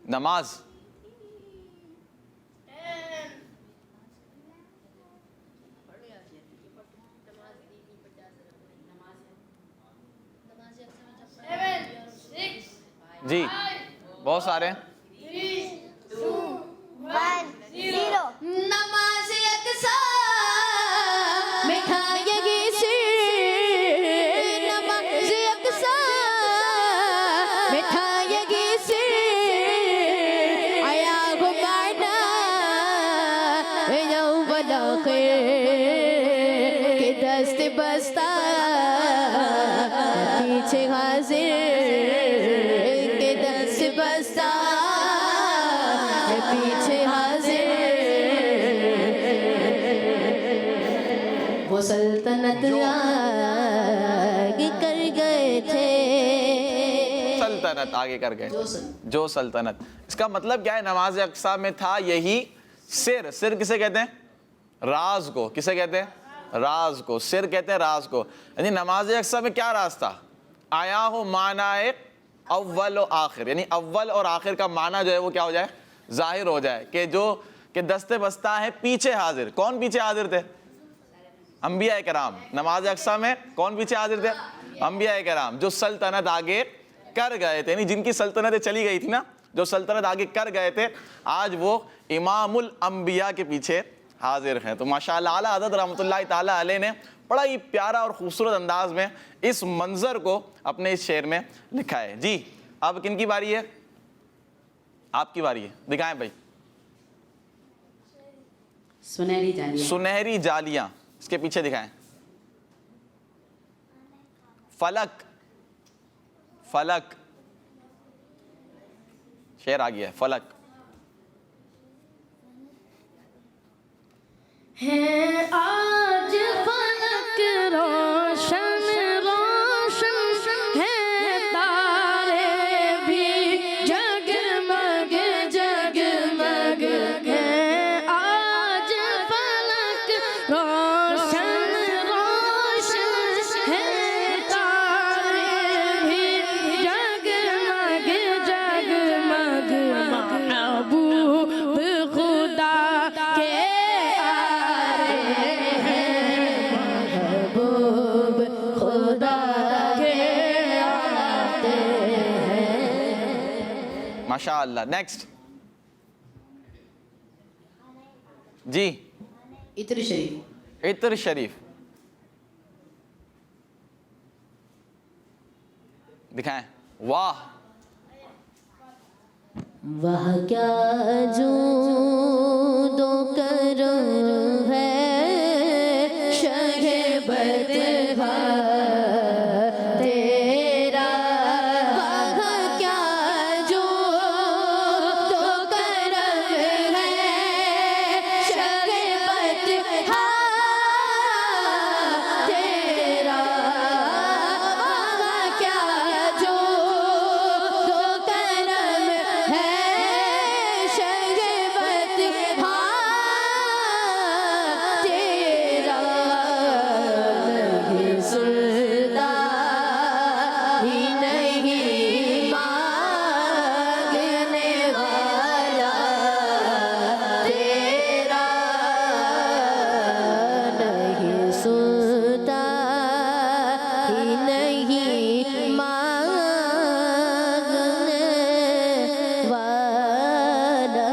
نماز. جی بہت سارے. نماز یکساں مٹھائیے سر، نماز یکساں مٹھائیے سر، آیا گمانا یوم الآخر کے دست بستہ پیچھے حاضر کے دست بستہ پیچھے حاضر. وہ سلطنت آگے کر گئے تھے. سلطنت آگے کر گئے، جو سلطنت. اس کا مطلب کیا ہے؟ نماز اقصیٰ میں تھا یہی سر. سر کسے کہتے ہیں؟ راز کو. کسے کہتے ہیں؟ راز کو. سر کہتے ہیں راز کو. یعنی نماز اقصیٰ میں کیا راز تھا؟ آیا ہو معنی اول و آخر، یعنی اول اور آخر کا معنی جو ہے وہ کیا ہو جائے؟ ظاہر ہو جائے کہ دستے بستہ ہے پیچھے حاضر. کون پیچھے حاضر تھے؟ انبیاء کرام. نماز اقصیٰ میں کون پیچھے حاضر تھے؟ انبیاء کرام، جو سلطنت آگے کر گئے تھے، یعنی جن کی سلطنتیں چلی گئی تھی نا، جو سلطنت آگے کر گئے تھے، آج وہ امام الانبیاء کے پیچھے حاضر ہیں. تو ماشاءاللہ اعلیٰ حضرت رحمۃ اللہ تعالیٰ علیہ نے بڑا ہی پیارا اور خوبصورت انداز میں اس منظر کو اپنے اس شعر میں لکھا ہے. جی اب کن کی باری ہے؟ آپ کی باری ہے. دکھائیں بھائی. سنہری جالیاں. سنہری جالیاں. اس کے پیچھے دکھائیں. فلک. فلک شعر آ گیا ہے. فلک. ہے آج فلک روشن روشن ہے، تارے بھی جگمگ جگمگ ہے. آج فلک روشن روشن ہے، تارے بھی جگمگ جگمگ. محبوب خدا کے ماشاء اللہ. نیکسٹ. جی عطر شریف. عطر شریف. دکھائیں. واہ وہ کیا جود و کرم ہے شہ بدہا تیرا، وہ کیا جود و کرم ہے شہ بدہا تیرا، وہ کیا جود و کرم ہے شہ بدہا تیرا، نہیں سنتا ہی نہیں مانگنے والا تیرا، نہیں سنتا ہی نہیں مانگنے والا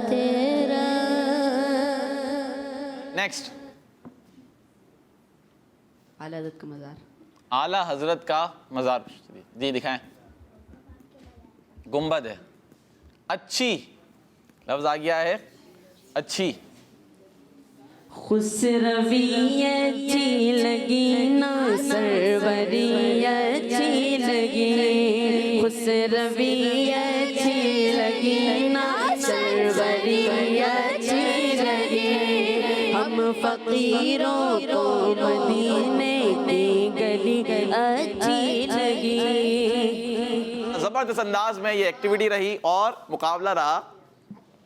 تیرا۔ نیکسٹ، اعلیٰ حضرت کا مزار۔ اعلیٰ حضرت کا مزار جی دکھائیں۔ گنبد ہے، اچھی لفظ آ گیا ہے، اچھی۔ خسروی اچھی لگی نا سروری اچھی لگی، خسروی اچھی لگی نا سروری اچھی لگی، ہم فقیروں کو مدینے کی گلی اچھی لگی۔ زبردست انداز میں یہ ایکٹیویٹی رہی اور مقابلہ رہا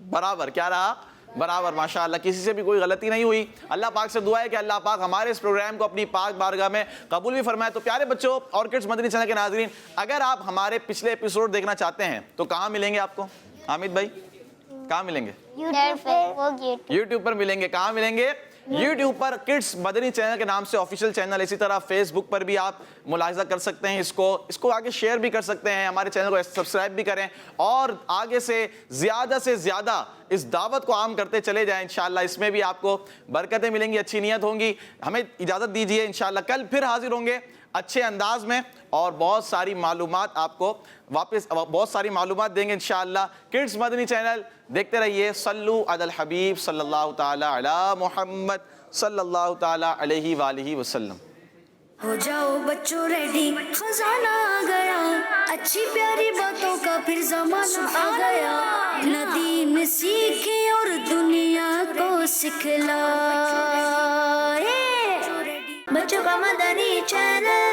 برابر، کیا رہا؟ برابر، ماشاءاللہ کسی سے بھی کوئی غلطی نہیں ہوئی۔ اللہ پاک سے دعا ہے کہ اللہ پاک ہمارے اس پروگرام کو اپنی پاک بارگاہ میں قبول بھی فرمائے۔ تو پیارے بچوں اور کڈس مدنی چینل کے ناظرین، اگر آپ ہمارے پچھلے ایپیسوڈ دیکھنا چاہتے ہیں تو کہاں ملیں گے آپ کو؟ حامد بھائی کہاں ملیں گے؟ یوٹیوب پر ملیں گے۔ کہاں ملیں گے؟ یوٹیوب پر کڈس مدنی چینل کے نام سے آفیشیل چینل، اسی طرح فیس بک پر بھی آپ ملاحظہ کر سکتے ہیں، اس کو آگے شیئر بھی کر سکتے ہیں، ہمارے چینل کو سبسکرائب بھی کریں اور آگے سے زیادہ اس دعوت کو عام کرتے چلے جائیں۔ انشاءاللہ اس میں بھی آپ کو برکتیں ملیں گی، اچھی نیت ہوں گی۔ ہمیں اجازت دیجیے، انشاءاللہ کل پھر حاضر ہوں گے اچھے انداز میں اور بہت ساری معلومات آپ کو بہت ساری معلومات دیں گے انشاءاللہ۔ کڈس مدنی چینل دیکھتے رہیے۔ صلو علی الحبیب صلی اللہ تعالی علی محمد صلی اللہ تعالی علیہ وآلہ وسلم۔ ہو جاؤ بچوں ریڈی، خزانہ آ گیا، اچھی پیاری باتوں کا پھر زمانہ آ گیا، ندیم سیکھے اور دنیا کو سکھلائے، بچوں کا مدنی چینل۔